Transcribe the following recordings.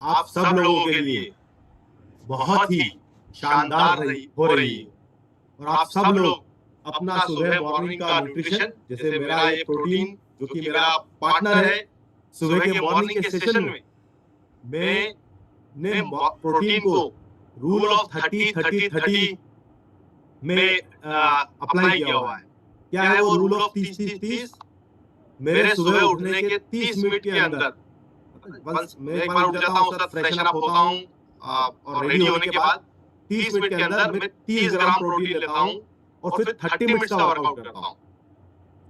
आप सब लोगों के लिए बहुत ही शानदार हो रही है। और आप सब लोग अपना सुबह मॉर्निंग का न्यूट्रिशन, जैसे मेरा ये प्रोटीन जो कि मेरा पार्टनर है सुबह के मॉर्निंग के सेशन में, मैंने प्रोटीन को रूल ऑफ 30-30-30 में अप्लाई किया हुआ है। क्या है वो रूल ऑफ 30-30-30? मेरे सुबह उठने के 30 मिनट के अंदर, बस मैं एक बार उठ जाता हूँ, उसके बाद फ्रेशन अप होता हूँ और रेडी होने के बाद 30 मिनट के अंदर मैं 30 ग्राम प्रोटीन लेता हूँ और फिर 30 मिनट्स का वर्कआउट करता हूँ।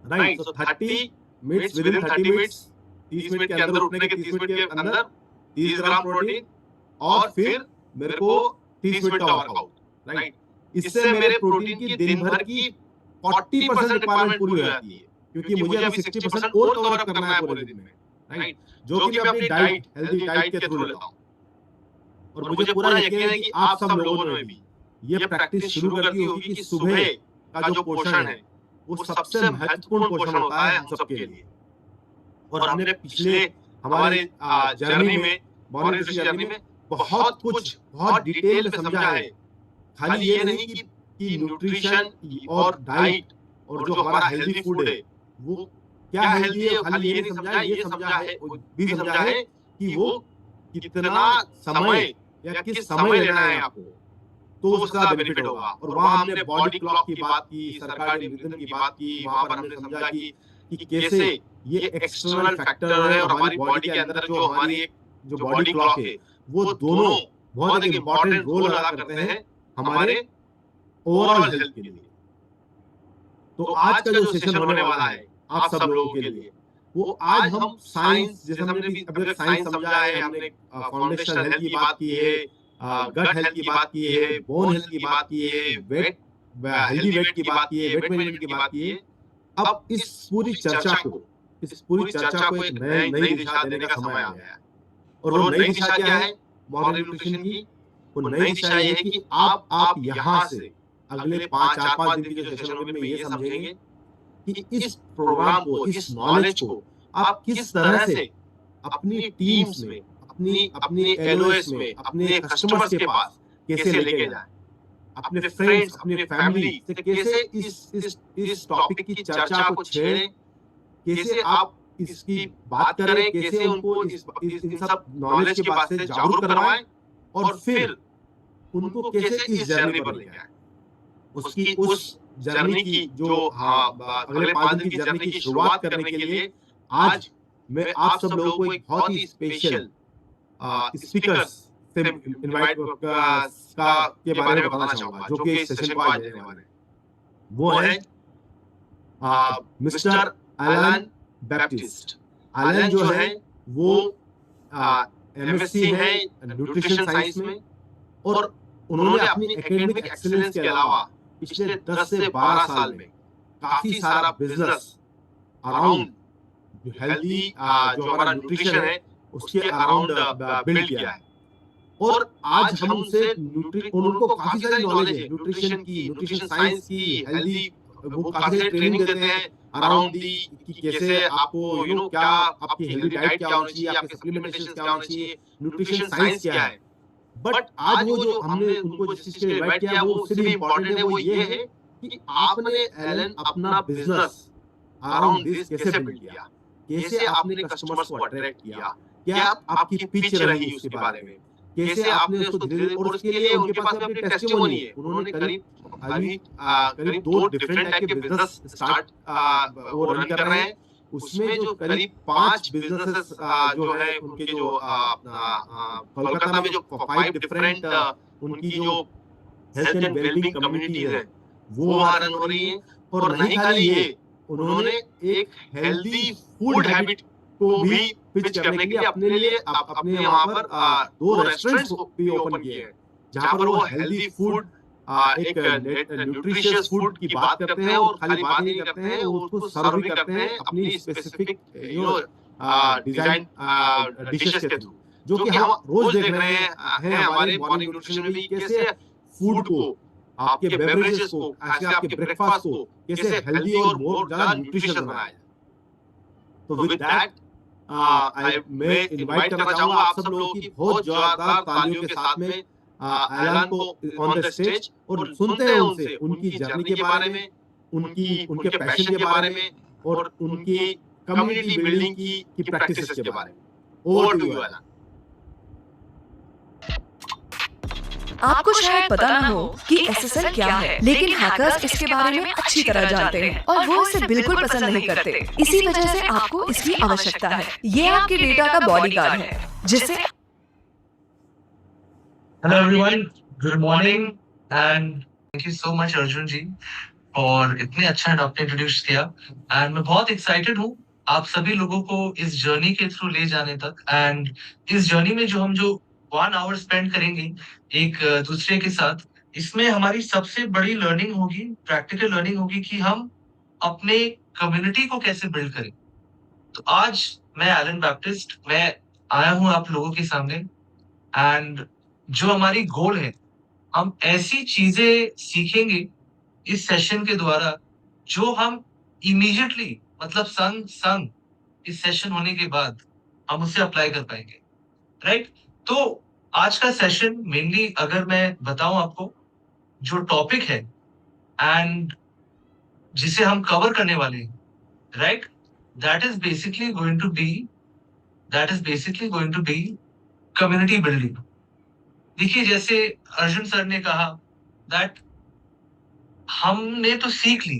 Right, so 30 minutes, with in 30 minutes, 30 minute के अंदर उठने के 30 मिनट के अंदर 30 ग्राम प्रोटीन और फिर मेरे को 30 मिनट का वर्कआउट। राइट, इससे मेरे प्रोटीन की दिन भर की 40% रिक्वायरमेंट पूरी हो जाती है, क्योंकि मुझे अभी 60% और कवर अप करना है पूरे दिन में। राइट, जो कि मैं अपनी डाइट, हेल्दी डाइट के थ्रू लेता हूँ। और मुझे पूरा यकीन है कि आप सब लोगों ने भी ये प्रैक्टिस शुरू कर दी होगी कि सुबह का जो पोषण है वो सबसे महत्वपूर्ण पोषण होता है हम सबके लिए। और हमने पिछले हमारे जर्नी में, मॉर्निंग न्यूट्रिशन जर्नी में बहुत कुछ बहुत डिटेल में समझा है। खाली ये नहीं कि न्यूट्रिशन और डाइट और जो हमारा हेल्दी फूड है वो क्या हेल्दी है, खाली ये नहीं समझा है, ये समझा है, भी समझा है कि वो कितना समय या किस समय लेना है आपको, तो उसका बेनिफिट होगा। और वहां हमने बॉडी क्लॉक की बात की, सर्काडियन रिदम की बात की। वहां पर हमने समझा कि कैसे ये एक्सटर्नल फैक्टर है और हमारी बॉडी के अंदर जो हमारी एक जो बॉडी क्लॉक है वो दोनों बहुत एक इंपॉर्टेंट रोल अदा करते हैं हमारे ओवरऑल हेल्थ के लिए। तो आज का जो सेशन होने वाला है आप सब लोगों के लिए, वो आज हम साइंस, जैसे हमने भी अभी साइंस समझा है, हमने फाउंडेशनल हेल्थ की बात की है, गट हेल्थ की बात की है, बोन हेल्थ की बात की है, वेट हेल्दी वेट की बात की है, वेट मैनेजमेंट की बात की है। अब इस पूरी चर्चा को एक नई दिशा देने का समय आ गया है। और वो नई दिशा क्या है मॉर्निंग न्यूट्रिशन की? वो नई दिशा ये है कि आप यहाँ से अगले 4-5 दिन के जो सेशन होंगे में ये समझेंगे कि इस प्रोग्राम को, इस नॉलेज को आप किस तरह से अपनी टीम्स में, अपनी अपने एलओएस में, अपने कस्टमर्स के पास कैसे लेके जाएं, अपने फ्रेंड्स, अपनी फैमिली से कैसे इस टॉपिक की चर्चा को छेड़ें, कैसे आप इसकी बात करें, कैसे उनको इन सब नॉलेज के बात से जागरूक करवाएं और फिर उनको कैसे इस जर्नी पर लेके आए। उसकी उस जर्नी की जो अगले 5 दिन की जर्नी की शुरुआत करने के लिए आज मैं आप सब लोगों को एक बहुत ही स्पेशल स्पीकर्स से इनवाइट के बारे में बताना चाहूंगा, जो कि इस सेशन को आज देने वाले हैं। वो है मिस्टर एलन बैप्टिस्ट। एलन जो है वो एमएससी है न्यूट्रिशन साइंस में, और उन्होंने अपनी एकेडमिक एक्सीलेंस के अलावा पिछले 10 से 12 साल में काफी सारा बिजनेस अराउंड हेल्दी जो हमारा न्यूट्रिशन है उसके अराउंड बिल्ड किया है। और आज हम उनसे उनको काफी सारी नॉलेज है न्यूट्रिशन की, न्यूट्रिशन साइंस की, हेल्दी, वो काफी सारी ट्रेनिंग देते हैं अराउंड दी कि कैसे आपको क्या आपकी हेल्दी डाइट क्या होनी चाहिए, आपके सप्लीमेंटेशन क्या होनी चाहिए, न्यूट्रिशन साइंस क्या है। बट आज वो जो हमने उनको जिस चीज के लिए इनवाइट किया वो उससे भी इम्पोर्टेंट है, वो ये है कि आपने एलन अपना बिजनेस अराउंड दिस कैसे बिल्ड किया, कैसे आपने कस्टमर्स को अट्रैक्ट किया, क्या आपकी पिच रही उसके बारे में, कैसे आपने उसको धीरे, और उसके लिए उनके पास अपनी टेस्टिमोनी है। उन्होंने करीब 2 डिफरेंट टाइप के बिजनेस स्टार्ट वो रन कर रहे हैं। उसमें जो करीब 5 बिजनेसेस जो है उनके जो कोलकाता में जो 5 डिफरेंट उनकी जो हेल्थ एंड वेलबींग कम्युनिटीज है वो वहां रन हो रही है। और नहीं खाली ये, उन्होंने एक हेल्दी फूड हैबिट को भी पिच करने के लिए अपने वहां पर 2 रेस्टोरेंट्स भी ओपन किए हैं, जहां पर वो हेल्दी फूड एक न्यूट्रिशियस फूड की बात करते हैं, और खाली बात नहीं करते हैं, उसको सर्व भी करते हैं अपनी स्पेसिफिक डिजाइन डिशेस के थ्रू, जो कि हम रोज देख रहे हैं हमारे मॉर्निंग न्यूट्रिशन में भी, कैसे फूड को, आपके बेवरेजेस को, आपके ब्रेकफास्ट को कैसे हेल्दी और मोर ज्यादा न्यूट्रिशियस बनाया जाए। तो विद दैट मैं इनवाइट करना चाहूंगा आप सब लोगों की बहुत जोरदार तालियों के साथ में ऐलान को ऑन द स्टेज, और सुनते हैं उनसे उनकी जर्नी के बारे में, उनके पैशन के बारे में, और उनकी कम्युनिटी बिल्डिंग की प्रैक्टिसेस के बारे में। ओवर टू यू ऐलान। आपको शायद पता ना हो कि SSL क्या है, लेकिन हैकर्स इसके बारे में अच्छी तरह जानते हैं और वो इसे बिल्कुल पसंद नहीं करते। इसी वजह से आपको इसकी आवश्यकता है। ये आपके डेटा का बॉडीगार्ड है, जिससे Hello everyone, good morning and thank you so much Arjun जी और इतने अच्छा आपने इंट्रोड्यूस किया एंड मैं बहुत एक्साइटेड हूँ आप सभी लोगों को इस जर्नी के थ्रू ले जाने तक। एंड इस जर्नी में जो 1 आवर स्पेंड करेंगे एक दूसरे के साथ, इसमें हमारी सबसे बड़ी लर्निंग होगी, प्रैक्टिकल लर्निंग होगी कि हम अपने कम्युनिटी को कैसे बिल्ड करें। तो आज मैं एलन बैप्टिस्ट, मैं आया हूँ आप लोगों के सामने एंड जो हमारी गोल है, हम ऐसी चीजें सीखेंगे इस सेशन के द्वारा जो हम इमीडिएटली मतलब संग इस सेशन होने के बाद हम उसे अप्लाई कर पाएंगे, राइट। तो आज का सेशन मेनली अगर मैं बताऊं आपको, जो टॉपिक है एंड जिसे हम कवर करने वाले हैं, right, that is basically going to be community building. देखिए, जैसे अर्जुन सर ने कहा दैट हमने तो सीख ली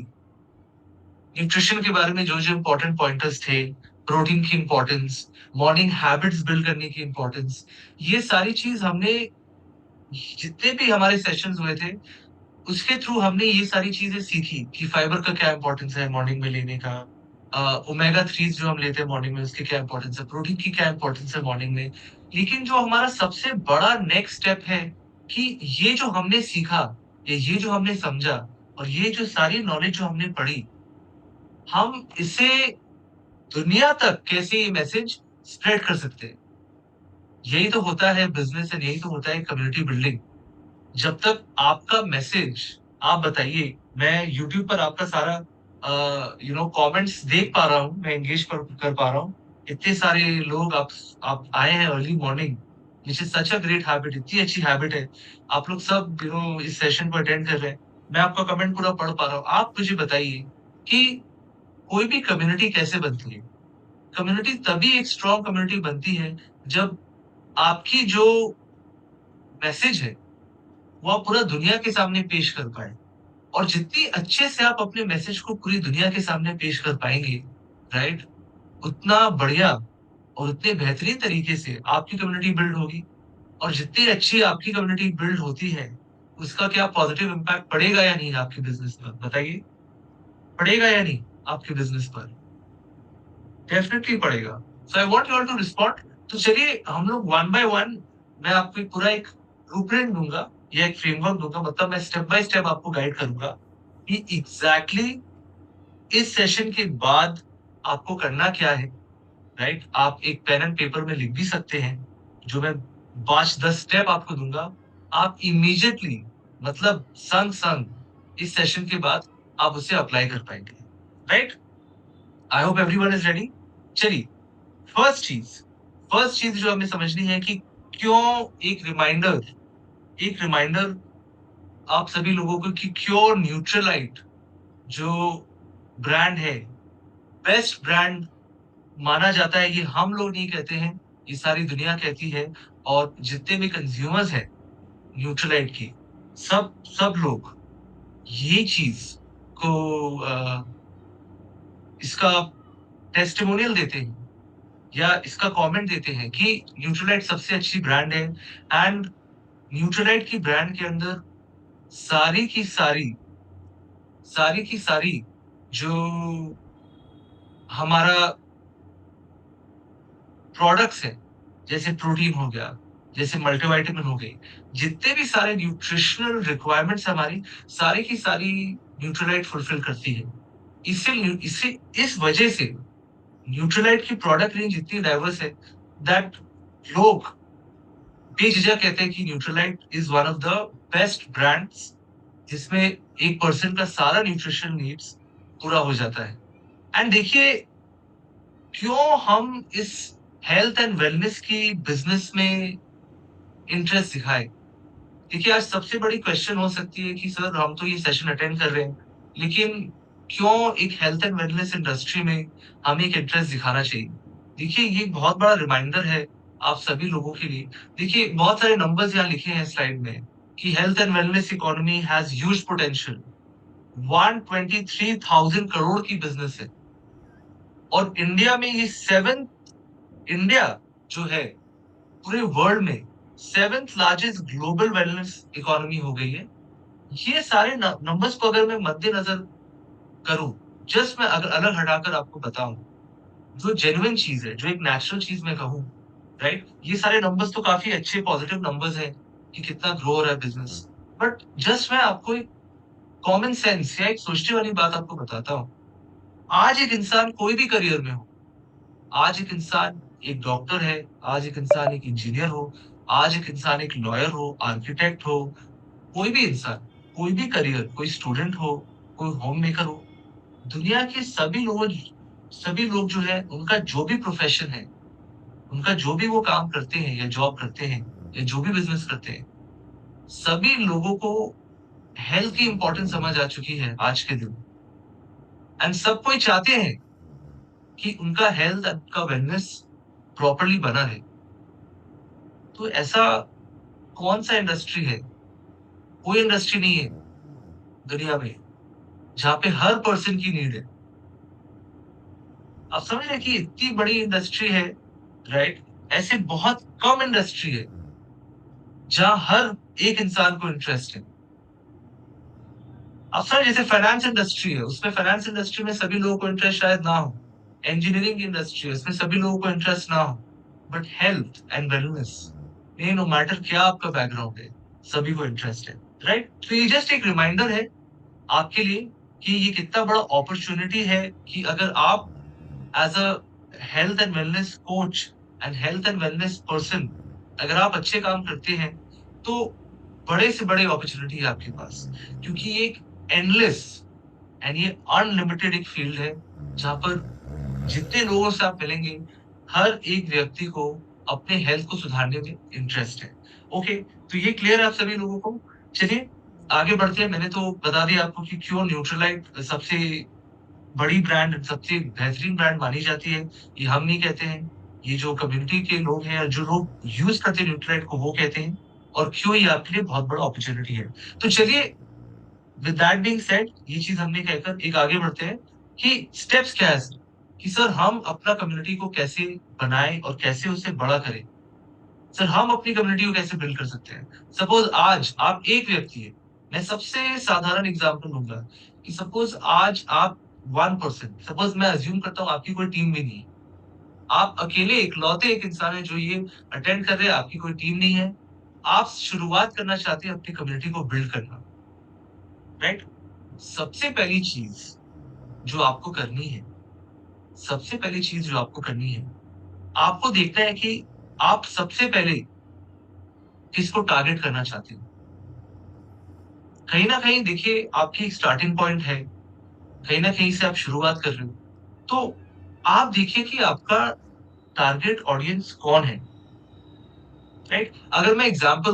न्यूट्रिशन के बारे में, जो इंपॉर्टेंट पॉइंटर्स थे, प्रोटीन की इंपॉर्टेंस, मॉर्निंग हैबिट्स बिल्ड करने की इंपॉर्टेंस, ये सारी चीज हमने जितने भी हमारे सेशंस हुए थे उसके थ्रू हमने ये सारी चीजें सीखी कि फाइबर का क्या इंपॉर्टेंस है मॉर्निंग में लेने का, ओमेगा 3 जो हम लेते हैं मॉर्निंग में उसकी क्या इंपॉर्टेंस है, प्रोटीन की क्या इंपॉर्टेंस है मॉर्निंग में। लेकिन जो हमारा सबसे बड़ा नेक्स्ट स्टेप है कि ये जो हमने सीखा, ये जो हमने समझा और ये जो सारी नॉलेज जो हमने पढ़ी, हम इसे दुनिया तक कैसे ये मैसेज स्प्रेड कर सकते हैं। यही तो होता है बिजनेस एंड यही तो होता है कम्युनिटी बिल्डिंग। जब तक आपका मैसेज, आप बताइए, मैं यूट्यूब पर आपका सारा कमेंट्स देख पा रहा हूँ, मैं एंगेज कर पा रहा हूँ। इतने सारे लोग आप आए हैं early morning, which is such a great habit, इतनी अच्छी हैबिट है। आप लोग सब इस सेशन को अटेंड कर रहे हैं, मैं आपका कमेंट पूरा पढ़ पा रहा हूँ। आप मुझे बताइए कि कोई भी कम्युनिटी कैसे बनती है। कम्युनिटी तभी एक स्ट्रॉन्ग कम्युनिटी बनती है जब आपकी जो मैसेज है वो आप पूरा दुनिया के सामने पेश कर पाए। और जितनी अच्छे से आप अपने मैसेज को पूरी दुनिया के सामने पेश कर पाएंगे, राइट, उतना बढ़िया और उतने बेहतरीन तरीके से आपकी कम्युनिटी बिल्ड होगी। और जितनी अच्छी आपकी कम्युनिटी बिल्ड होती है, उसका क्या पॉजिटिव इम्पैक्ट पड़ेगा या नहीं आपके बिजनेस पर, बताइए, पड़ेगा या नहीं आपके बिजनेस पर? डेफिनेटली पड़ेगा। So I want you all to respond. तो चलिए हम लोग वन बाय वन, मैं आपको पूरा एक ब्लूप्रिंट दूंगा या एक फ्रेमवर्क दूंगा, मतलब मैं स्टेप बाय स्टेप आपको गाइड करूंगा कि एग्जैक्टली इस सेशन के बाद आपको करना क्या है, राइट। आप एक पेन एंड पेपर में लिख भी सकते हैं, जो मैं 5-10 स्टेप आपको दूंगा, आप इमीडिएटली मतलब संग इस सेशन के बाद आप उसे अप्लाई कर पाएंगे, right. I hope everyone is ready. चलिए, फर्स्ट चीज जो हमें समझनी है कि क्यों एक रिमाइंडर आप सभी लोगों को कि क्यों न्यूट्रलाइट जो ब्रांड है बेस्ट ब्रांड माना जाता है। ये हम लोग नहीं कहते हैं, ये सारी दुनिया कहती है। और जितने भी कंज्यूमर्स हैं न्यूट्रलाइट की, सब लोग ये चीज को इसका टेस्टिमोनियल देते हैं या इसका कमेंट देते हैं कि न्यूट्रलाइट सबसे अच्छी ब्रांड है। एंड न्यूट्रलाइट की ब्रांड के अंदर सारी की सारी जो हमारा प्रोडक्ट्स है, जैसे प्रोटीन हो गया, जैसे मल्टीविटामिन हो गई, जितने भी सारे न्यूट्रिशनल रिक्वायरमेंट्स हमारी सारी की सारी न्यूट्रलाइट फुलफिल करती है। इससे इस वजह से न्यूट्रलाइट की प्रोडक्ट रेंज इतनी डाइवर्स है दैट लोग बेझिझक कहते हैं कि Nutrilite is one of the best brands जिसमें एक पर्सन का सारा न्यूट्रिशन नीड्स पूरा हो जाता है। एंड देखिए, क्यों हम इस हेल्थ एंड वेलनेस की बिजनेस में इंटरेस्ट दिखाए? देखिए, आज सबसे बड़ी क्वेश्चन हो सकती है कि सर हम तो ये सेशन अटेंड कर रहे हैं, लेकिन क्यों एक हेल्थ एंड वेलनेस इंडस्ट्री में हमें एक इंटरेस्ट दिखाना चाहिए? देखिए, ये एक बहुत बड़ा रिमाइंडर है आप सभी लोगों के लिए। देखिए, बहुत सारे नंबर्स यहाँ लिखे हैं स्लाइड में कि health and wellness economy has huge potential. 123,000 crore की बिजनेस है और इंडिया में ये इंडिया जो है पूरे वर्ल्ड में 7th largest global wellness economy हो गई है। ये सारे नंबर्स को अगर मैं मद्देनजर करूं, जस्ट मैं अगर अलग हटाकर आपको बताऊं, जो जेन्युइन चीज है, जो एक नेचुरल चीज मैं कहूं, राइट, ये सारे नंबर्स तो काफी अच्छे पॉजिटिव नंबर्स हैं कि कितना ग्रो हो रहा है बिजनेस। बट जस्ट मैं आपको एक कॉमन सेंस या एक सोचने वाली बात आपको बताता हूँ। आज एक इंसान कोई भी करियर में हो, आज एक इंसान एक डॉक्टर है, आज एक इंसान एक इंजीनियर हो, आज एक इंसान एक लॉयर हो, आर्किटेक्ट हो, कोई भी इंसान, कोई भी करियर, कोई स्टूडेंट हो, कोई होम मेकर हो, दुनिया के सभी लोग जो है उनका जो भी प्रोफेशन है, उनका जो भी वो काम करते हैं या जॉब करते हैं या जो भी बिजनेस करते हैं, सभी लोगों को हेल्थ की इंपॉर्टेंस समझ आ चुकी है आज के दिन। एंड सब कोई चाहते हैं कि उनका हेल्थ, उनका वेलनेस प्रॉपरली बना रहे। तो ऐसा कौन सा इंडस्ट्री है, कोई इंडस्ट्री नहीं है दुनिया में जहाँ पे हर पर्सन की नीड है। आप समझ रहे हैं कि इतनी बड़ी इंडस्ट्री है, राइट? ऐसे बहुत कम इंडस्ट्री है जहां हर एक इंसान को इंटरेस्ट है। अब सर जैसे फाइनेंस इंडस्ट्री है, उसमें फाइनेंस इंडस्ट्री में सभी लोगों को इंटरेस्ट शायद ना हो। इंजीनियरिंग की इंडस्ट्री है, उसमें सभी लोगों को इंटरेस्ट ना हो। बट हेल्थ एंड वेलनेस में नो मैटर क्या आपका बैकग्राउंड है, सभी को इंटरेस्ट है, राइट? तो ये जस्ट एक रिमाइंडर है आपके लिए कि ये कितना बड़ा अपॉर्चुनिटी है कि अगर आप as a health and wellness coach and health and wellness person अगर आप अच्छे काम करते हैं, तो बड़े से बड़े अपॉर्चुनिटी है आपके पास, क्योंकि ये एक एंडलेस एंड ये अनलिमिटेड एक फील्ड है जहां पर जितने लोगों से आप मिलेंगे, हर एक व्यक्ति को अपने हेल्थ को सुधारने में इंटरेस्ट है। ओके, तो ये क्लियर है आप सभी लोगों को? चलिए आगे बढ़ते हैं। मैंने तो बता दिया आपको कि क्यों न्यूट्रीलाइट सबसे बड़ी ब्रांड, सबसे बेहतरीन ब्रांड मानी जाती है। ये हम नहीं कहते हैं, ये जो कम्युनिटी के लोग हैं, जो लोग यूज करते हैं न्यूट्रीलाइट को, वो कहते हैं। और क्यों ये आपके लिए बहुत बड़ा अपॉर्चुनिटी है। तो चलिए, विद दैट बीइंग सेड, ये चीज हमने कहकर एक आगे बढ़ते हैं कि स्टेप्स क्या है सर, कि सर हम अपना कम्युनिटी को कैसे बनाएं और कैसे उसे बड़ा करें। सर हम अपनी कम्युनिटी को कैसे बिल्ड कर सकते हैं? सपोज आज आप एक व्यक्ति है, मैं सबसे साधारण एग्जांपल लूंगा कि सपोज आज आप 1%, सपोज मैं अज्यूम करता हूँ आपकी कोई टीम भी नहीं है, आप अकेले इकलौते एक इंसान है जो ये अटेंड कर रहे हैं, आपकी कोई टीम नहीं है, आप शुरुआत करना चाहते हैं अपनी कम्युनिटी को बिल्ड करना, राइट? सबसे पहली चीज जो आपको करनी है, सबसे पहली चीज जो आपको करनी है, आपको देखना है कि आप सबसे पहले किसको टारगेट करना चाहते हैं। कहीं ना कहीं देखिए, आपकी स्टार्टिंग पॉइंट है, कहीं ना कहीं से आप शुरुआत कर रहे हो, तो आप देखिए कि आपका टारगेट ऑडियंस कौन है, राइट? अगर मैं एग्जांपल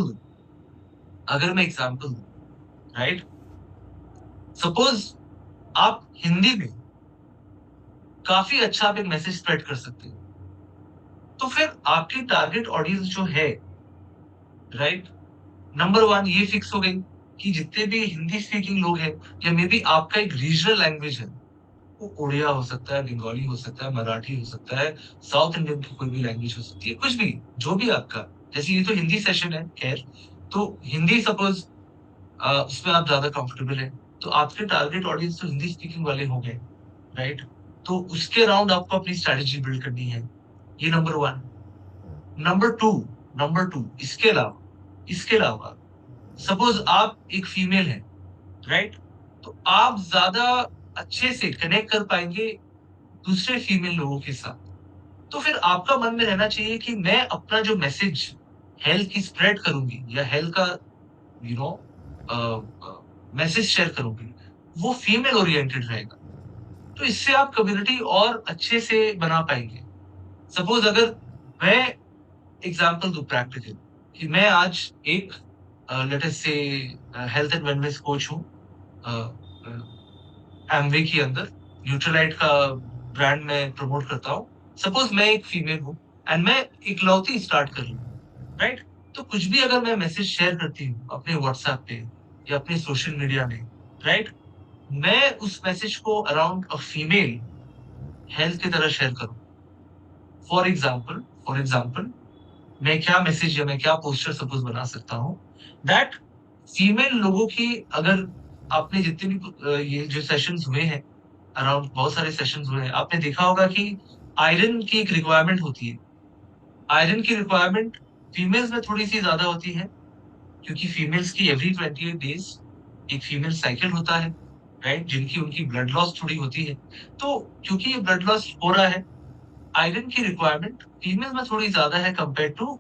दूं, राइट, सपोज आप हिंदी में काफी अच्छा आप एक मैसेज स्प्रेड कर सकते हो, तो फिर आपकी टारगेट ऑडियंस जो है, राइट, नंबर वन ये फिक्स हो गई कि जितने भी हिंदी स्पीकिंग लोग हैं, या मे बी आपका एक रीजनल लैंग्वेज है, वो उड़िया हो सकता है, बंगाली हो सकता है, मराठी हो सकता है, साउथ इंडियन की कोई भी लैंग्वेज हो सकती है, कुछ भी, जो भी आपका, जैसे ये तो हिंदी सेशन है, खैर, तो हिंदी सपोज उसमें आप ज्यादा कंफर्टेबल है, तो आपके टारगेट ऑडियंस तो हिंदी स्पीकिंग वाले हो गए, राइट? तो उसके अराउंड आपको अपनी स्ट्रेटेजी बिल्ड करनी है। ये नंबर वन। नंबर टू इसके अलावा सपोज आप एक फीमेल है, राइट, तो आप ज्यादा अच्छे से कनेक्ट कर पाएंगे दूसरे फीमेल लोगों के साथ। तो फिर आपका मन में रहना चाहिए कि मैं अपना जो मैसेज हेल्थ की स्प्रेड करूंगी या हेल्थ का यू नो मैसेज शेयर करूंगी, वो फीमेल ओरिएंटेड रहेगा। तो इससे आप कम्युनिटी और अच्छे से बना पाएंगे। सपोज अगर मैं एग्जांपल दूं प्रैक्टिकल, कि मैं आज एक लेट अस से हेल्थ एंड वेलनेस कोच हूँ एमवे के अंदर, न्यूट्रलाइट का ब्रांड में प्रमोट करता हूँ। सपोज मैं एक फीमेल हूँ एंड मैं इकलौती स्टार्ट कर रही हूँ, राइट? तो कुछ भी अगर मैं मैसेज शेयर करती हूँ अपने व्हाट्सएप पे या अपने सोशल मीडिया में, राइट, मैं उस मैसेज को अराउंड अ फीमेल हेल्थ की तरह शेयर करूँ। फॉर एग्जाम्पल मैं क्या मैसेज या मैं क्या पोस्टर सपोज बना सकता हूँ दैट फीमेल लोगों की, अगर आपने जितने भी ये जो सेशंस हुए हैं, अराउंड बहुत सारे सेशंस हुए हैं, आपने देखा होगा कि आयरन की एक रिक्वायरमेंट होती है। आयरन की रिक्वायरमेंट फीमेल्स में थोड़ी सी ज्यादा होती है, क्योंकि फीमेल्स की एवरी 28 डेज एक फीमेल साइकिल होता है, राइट, जिनकी उनकी ब्लड लॉस थोड़ी होती है। तो क्योंकि ये ब्लड लॉस हो रहा है, आयरन की रिक्वायरमेंट फीमेल में थोड़ी ज्यादा है कंपेयर टू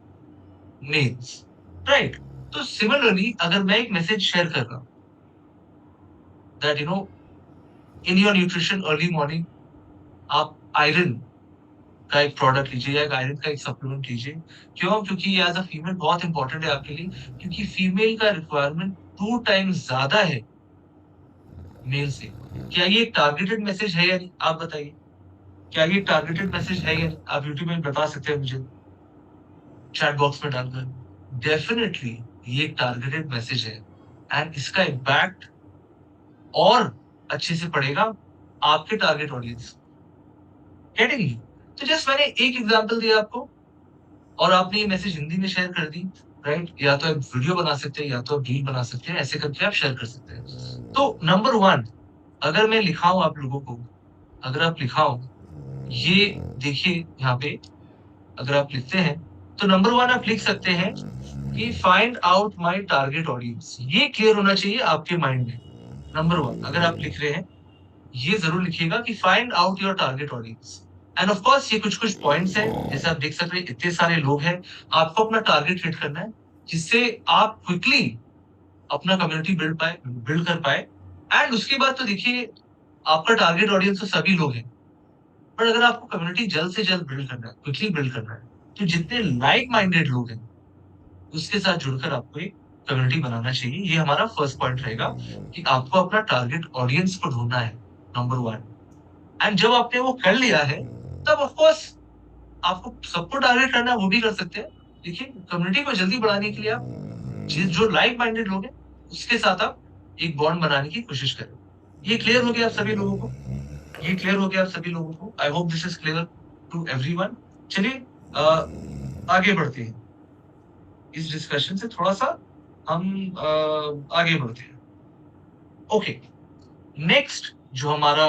मेल्स, राइट? तो सिमिलरली अगर मैं एक मैसेज शेयर कर रहा हूँ that in your nutrition early morning आप आयरन का एक प्रोडक्ट लीजिए या एक आयरन का एक सप्लीमेंट लीजिए। क्यों? क्योंकि ये एज अ फीमेल बहुत इंपॉर्टेंट है आपके लिए, क्योंकि फीमेल का रिक्वायरमेंट 2 टाइम्स ज्यादा है मेल से। क्या ये एक टारगेटेड मैसेज है या नहीं, आप बताइए? क्या ये टारगेटेड मैसेज है या नहीं? आप यूट्यूब में बता सकते हैं मुझे चैट बॉक्स में डालकर। डेफिनेटली ये एक टारगेटेड मैसेज है एंड इसका इम्पैक्ट और अच्छे से पड़ेगा आपके टारगेट ऑडियंस। Getting you? तो जस्ट मैंने एक एग्जांपल दिया आपको और आपने ये मैसेज हिंदी में शेयर कर दी, राइट? या तो आप वीडियो बना सकते हैं या तो आप रील बना सकते हैं, ऐसे करके आप शेयर कर सकते हैं। तो नंबर 1, अगर मैं लिखाऊं आप लोगों को, अगर आप लिखाऊं, ये देखिए यहाँ पे, अगर आप लिखते हैं तो नंबर 1 आप लिख सकते हैं कि find out my target audience. ये क्लियर होना चाहिए आपके माइंड में। नंबर 1 अगर आप लिख रहे हैं, ये जरूर लिखिएगा कि find out your target audience. And of course ये कुछ कुछ पॉइंट्स हैं, जैसे आप देख सकते हैं इतने सारे लोग हैं, आपको अपना टारगेट हिट करना है जिससे आप क्विकली अपना कम्युनिटी बिल्ड कर पाए। एंड उसके बाद तो देखिए, आपका टारगेट ऑडियंस तो सभी लोग हैं, पर अगर आपको कम्युनिटी जल्द से जल्द बिल्ड करना है, क्विकली बिल्ड करना है, तो जितने लाइक माइंडेड लोग हैं उसके साथ जुड़कर आपको एक कम्युनिटी बनाना चाहिए। ये हमारा फर्स्ट पॉइंट रहेगा कि आपको अपना टारगेट ऑडियंस को ढूंढना है, नंबर 1। एंड जब आपने वो कर लिया है, तब ऑफ कोर्स आपको सबको टारगेट करना है, वो भी कर सकते हैं। देखिए, कम्युनिटी को जल्दी बढ़ाने के लिए आप जो लाइक माइंडेड लोग हैं उसके साथ आप एक बॉन्ड बनाने की कोशिश करें। ये क्लियर हो गया आप सभी लोगों को? ये क्लियर हो गया आप सभी लोगों को? I hope this is clear to everyone. चलिए आगे बढ़ते हैं, इस डिस्कशन से थोड़ा सा हम आगे बढ़ते हैं। ओके, नेक्स्ट जो हमारा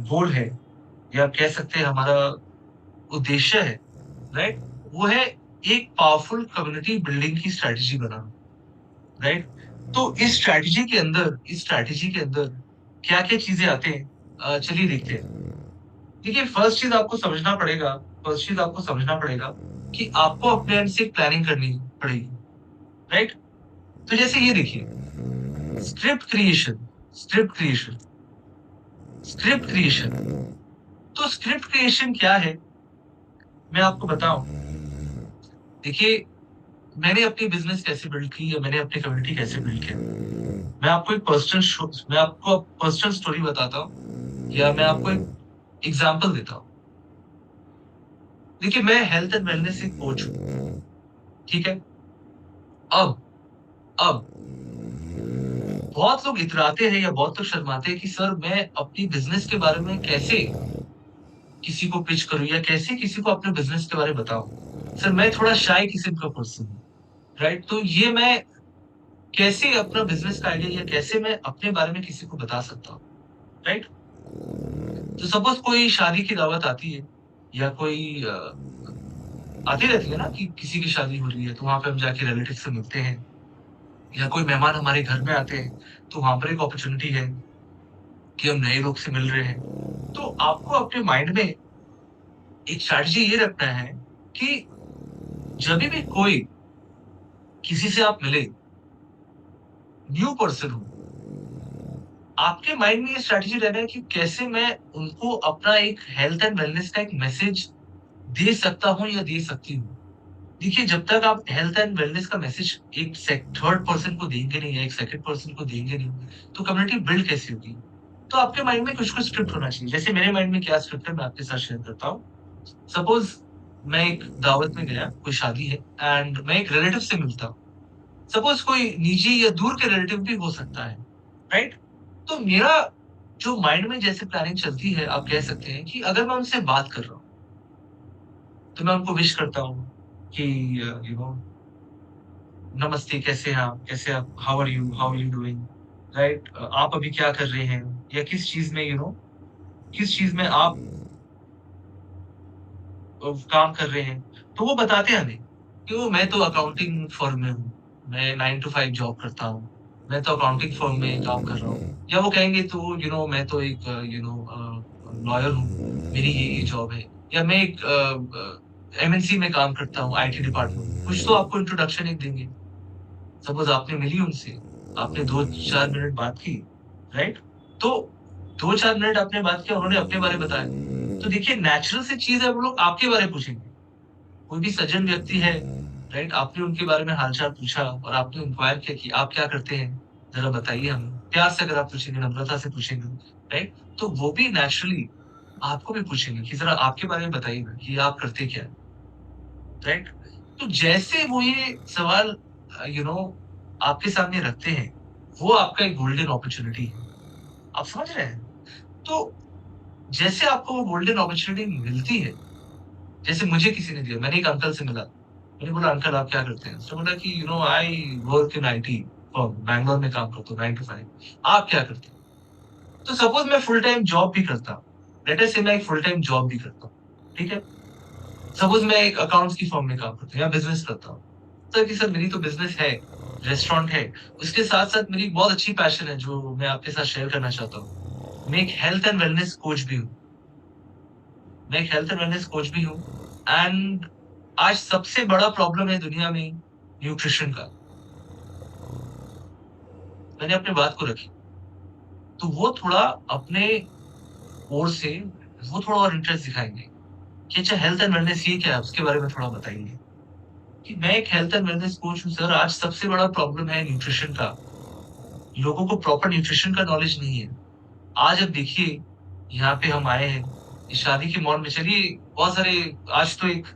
गोल है, या आप कह सकते हैं हमारा उद्देश्य है, राइट, वो है एक पावरफुल कम्युनिटी बिल्डिंग की स्ट्रेटजी बनाना, राइट? तो इस स्ट्रेटजी के अंदर क्या क्या चीजें आते हैं, चलिए देखते हैं। देखिए, फर्स्ट चीज आपको समझना पड़ेगा कि आपको अपने एंड से प्लानिंग करनी पड़ेगी, राइट? तो जैसे ये देखिए, script creation script creation script creation तो स्क्रिप्ट क्रिएशन क्या है, मैं आपको बताऊं। देखिए, मैंने अपनी बिजनेस कैसे बिल्ड की या मैंने अपनी कम्युनिटी कैसे बिल्ड किया, मैं आपको पर्सनल स्टोरी बताता हूँ या मैं आपको एक एग्जांपल देता हूँ। देखिए, मैं हेल्थ एंड वेलनेस से कोच हूँ, ठीक है? अब अब बहुत लोग इतराते हैं या बहुत लोग शर्माते हैं कि सर मैं अपनी बिजनेस के बारे में कैसे किसी को पिच करूं या कैसे किसी को अपने बिजनेस के बारे में बताऊं। सर मैं थोड़ा शाय किस्म का पर्सन हूँ, राइट? तो ये मैं कैसे अपना बिजनेस का आइडिया या कैसे मैं अपने बारे में किसी को बता सकता हूँ, राइट? तो सपोज कोई शादी की दावत आती है या कोई आती रहती है ना कि किसी की शादी हो रही है, तो वहां पे हम जाके रिलेटिव से मिलते हैं, या कोई मेहमान हमारे घर में आते हैं, तो वहां पर एक अपॉर्चुनिटी है कि हम नए लोग से मिल रहे हैं। तो आपको अपने माइंड में एक स्ट्रैटेजी ये रखना है कि जब भी कोई किसी से आप मिले, न्यू पर्सन हूँ, आपके माइंड में ये स्ट्रैटेजी रहना है कि कैसे मैं उनको अपना एक हेल्थ एंड वेलनेस का एक मैसेज दे सकता हूँ या दे सकती हूँ। देखिए, जब तक आप हेल्थ एंड वेलनेस का मैसेज एक थर्ड पर्सन को देंगे नहीं या एक सेकंड पर्सन को देंगे नहीं, तो कम्युनिटी बिल्ड कैसे होगी? तो आपके माइंड में कुछ-कुछ स्क्रिप्ट होना चाहिए। जैसे मेरे माइंड में क्या स्क्रिप्ट है, मैं आपके साथ शेयर करता हूँ। सपोज़ मैं एक दावत में गया, कोई शादी है एंड मैं एक रिलेटिव से मिलता हूँ। सपोज़ कोई निजी या दूर के रिलेटिव भी हो सकता है, राइट? तो मेरा जो माइंड में जैसे प्लानिंग चलती है, आप कह सकते हैं कि अगर मैं उनसे बात कर रहा हूँ, तो मैं उनको विश करता हूँ कि नमस्ते, कैसे हैं आप? कैसे आप? How are you? How are you doing? Right? आप अभी क्या कर रहे हैं? या किस चीज़ में किस चीज़ में आप काम कर रहे हैं? तो वो बताते हैं हमें कि वो मैं तो अकाउंटिंग फर्म में हूँ, मैं 9 टू 5 जॉब करता हूँ, मैं तो अकाउंटिंग फर्म में काम कर रहा हूँ। या वो कहेंगे तो मैं तो एक लॉयर हूँ, मेरी ये जॉब है। या मैं एक एमएनसी में काम करता हूँ, आईटी डिपार्टमेंट में। कुछ तो आपको इंट्रोडक्शन एक देंगे। सपोज़ आपने मिली उनसे, आपने 2-4 मिनट बात की, राइट? तो 2-4 मिनट आपने बात किया, उन्होंने अपने बारे में बताया। तो देखिए, नेचुरल सी चीज़ है, वो लोग आपके बारे में पूछेंगे। कोई भी सज्जन व्यक्ति है, राइट? आपने उनके बारे में हाल-चाल पूछा और आपने इंक्वायर किया कि आप क्या करते हैं? ज़रा बताइए हमें। प्यार से अगर आप पूछेंगे, नम्रता से पूछेंगे, राइट? तो वो भी नेचुरली आपको भी पूछेंगे कि ज़रा आपके बारे में बताइए ना कि आप करते क्या हैं, राइट? तो जैसे वो ये सवाल आपके सामने रखते हैं, वो आपका एक गोल्डन अपॉर्च्युनिटी है। आप समझ रहे हैं? तो जैसे आपको वो गोल्डन अपॉर्च्युनिटी मिलती है, जैसे मुझे किसी ने दिया, मैंने एक अंकल से मिला। मैंने बोला, "अंकल आप क्या करते हैं?" उसने बोला कि I work in IT firm, Bangalore में काम करता हूँ 9 टू 5। आप क्या करते हैं? तो सपोज़ मैं फुल टाइम जॉब भी करता हूँ। लेट अस से मैं एक फुल टाइम जॉब भी करता हूँ, ठीक है? सपोज़ मैं एक अकाउंट्स की फर्म में काम करता हूँ या बिज़नेस करता हूँ। सर कि सर मेरी तो बिज़नेस है, रेस्टोरेंट है। उसके साथ-साथ मेरी एक बहुत अच्छी पैशन है जो मैं आपके साथ शेयर करना चाहता हूँ। मैं एक हेल्थ एंड वेलनेस कोच भी हूँ। मैं एक हेल्थ एंड वेलनेस कोच भी हूँ एंड आज सबसे बड़ा प्रॉब्लम है दुनिया में न्यूट्रिशन का। मैंने अपनी बात को रखी। तो वो थोड़ा अपने ओर से वो थोड़ा और इंटरेस्ट दिखाएँगे कि अच्छा हेल्थ एंड वेलनेस ये क्या है? उसके बारे में थोड़ा बताइए। कि मैं एक हेल्थ एंड वेलनेस कोच हूँ सर, आज सबसे बड़ा प्रॉब्लम है न्यूट्रिशन का। लोगों को प्रॉपर न्यूट्रिशन का नॉलेज नहीं है। आज अब देखिए, यहाँ पे हम आए हैं, इस शादी के माहौल में चलिए बहुत सारे आज तो एक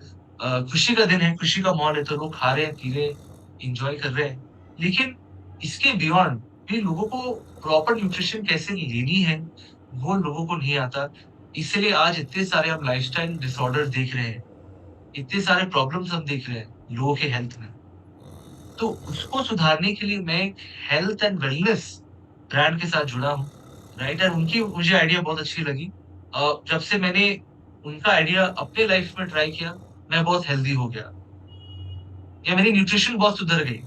खुशी का दिन है, खुशी का माहौल है तो लोग खा रहे हैं, पी रहे हैं, एन्जॉय कर रहे हैं। लेकिन इसके बियॉन्ड भी लोगों को प्रॉपर न्यूट्रिशन कैसे लेनी है, वो लोगों को नहीं आता। इसीलिए आज इतने सारे हम लाइफ़स्टाइल डिसऑर्डर देख रहे हैं, इतने सारे प्रॉब्लम्स हम देख रहे हैं लोगों के हेल्थ में। तो उसको सुधारने के लिए मैं एक हेल्थ एंड वेलनेस ब्रांड के साथ जुड़ा हूँ, राइट? एंड उनकी मुझे आइडिया बहुत अच्छी लगी। जब से मैंने उनका आइडिया अपने लाइफ में ट्राई किया, मैं बहुत हेल्दी हो गया या मेरी न्यूट्रिशन बहुत सुधर गई।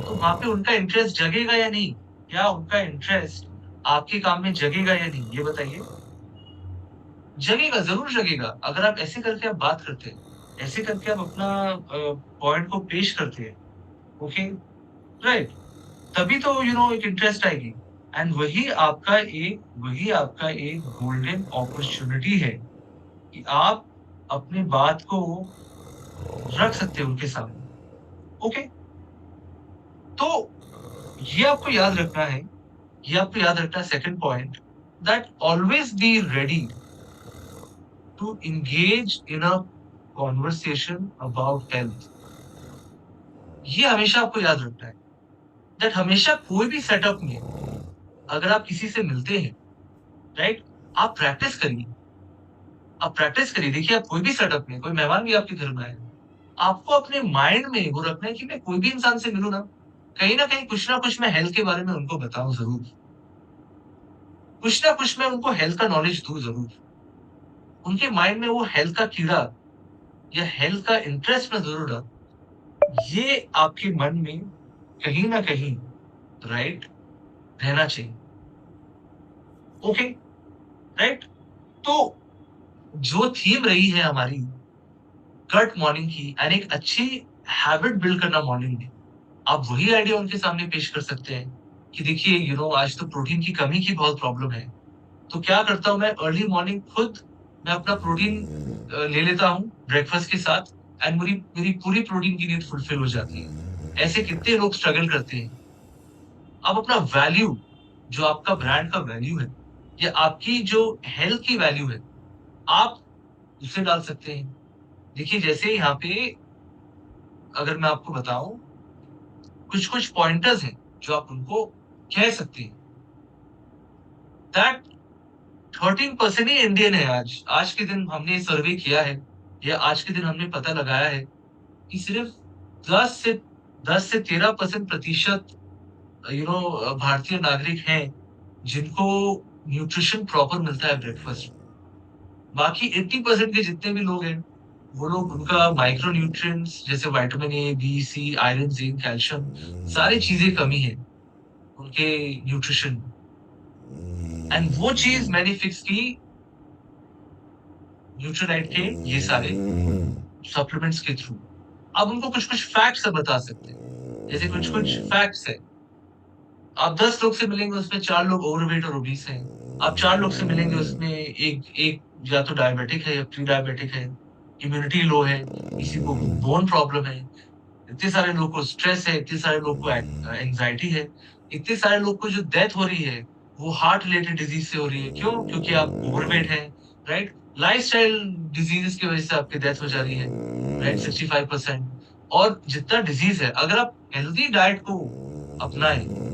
तो वहाँ पे उनका इंटरेस्ट जगेगा या नहीं? क्या उनका इंटरेस्ट आपके काम में जगेगा या नहीं? ये बताइए। जगेगा, ज़रूर जगेगा। अगर आप ऐसे करके आप बात करते हैं, ऐसे करके आप अपना पॉइंट को पेश करते हैं, ओके? राइट? तभी तो एक इंटरेस्ट आएगी एंड वही आपका एक गोल्डन अपॉर्च्युनिटी है कि आप अपनी बात को रख सकते हो उनके सामने। ओके? तो ये आपको याद रखना है, second point that always be ready to engage in a conversation about health. ये हमेशा आपको याद रखना है दैट हमेशा कोई भी सेटअप में अगर आप किसी से मिलते हैं, राइट? आप प्रैक्टिस करिए। देखिए, आप कोई भी सेटअप में, कोई मेहमान भी आपके घर में आए, आपको अपने माइंड में वो रखना है कि मैं कोई भी इंसान से मिलूँ ना, कहीं न कहीं कुछ ना कुछ मैं हेल्थ के बारे में उनको बताऊँ ज़रूर। कुछ ना कुछ मैं उनको हेल्थ का नॉलेज दूँ ज़रूर। उनके माइंड में वो हेल्थ का कीड़ा या हेल्थ का इंटरेस्ट मैं ज़रूर डालूँ। ये आपके मन में कहीं न कहीं, राइट, रहना चाहिए। Okay, right? तो जो थीम रही है हमारी गट मॉर्निंग की एंड एक अच्छी हैबिट बिल्ड करना मॉर्निंग में। आप वही आइडिया उनके सामने पेश कर सकते हैं कि देखिए आज तो प्रोटीन की कमी की बहुत प्रॉब्लम है, तो क्या करता हूँ मैं अर्ली मॉर्निंग खुद मैं अपना प्रोटीन ले लेता हूँ ब्रेकफास्ट के साथ, एंड मेरी मेरी पूरी प्रोटीन की नीड फुलफिल हो जाती है। ऐसे कितने लोग स्ट्रगल करते हैं। आप अपना वैल्यू, जो आपका ब्रांड का वैल्यू है या आपकी जो हेल्थ की वैल्यू है, आप उसे डाल सकते हैं। देखिए जैसे यहाँ पे अगर मैं आपको बताऊं, कुछ कुछ पॉइंटर्स हैं जो आप उनको कह सकते हैं दैट 13% ही इंडियन है। आज के दिन हमने सर्वे किया है या आज के दिन हमने पता लगाया है कि सिर्फ 10 से 13% प्रतिशत भारतीय नागरिक हैं जिनको न्यूट्रिशन प्रॉपर मिलता है ब्रेकफास्ट। बाकी 80% के जितने भी लोग हैं, वो लोग उनका माइक्रो न्यूट्रिएंट्स जैसे vitamin A, B, C, iron, zinc, calcium, सारी चीजें कमी है उनके न्यूट्रिशन में। एंड वो चीज मैंने फिक्स की न्यूट्रीलाइट के ये सारे सप्लीमेंट्स के थ्रू। अब उनको कुछ कुछ फैक्ट्स बता सकते हैं, जैसे कुछ कुछ फैक्ट्स है। आप 10 लोग से मिलेंगे, उसमें 4 लोग ओवरवेट और ओबीस हैं। आप 4 लोग से मिलेंगे, उसमें एक एक या तो डायबिटिक है या प्री डायबिटिक है, इम्यूनिटी लो है, किसी को बोन प्रॉब्लम है, इतने सारे लोग को स्ट्रेस है, इतने सारे लोग को एंजाइटी है, इतने सारे लोग को जो डेथ हो रही है वो हार्ट रिलेटेड डिजीज से हो रही है। क्यों? क्योंकि आप ओवरवेट हैं, राइट? लाइफस्टाइल डिजीजेस की वजह से आपकी डेथ हो जा रही है, राइट? 65%। और जितना डिजीज है, अगर आप हेल्दी डाइट को अपनाएं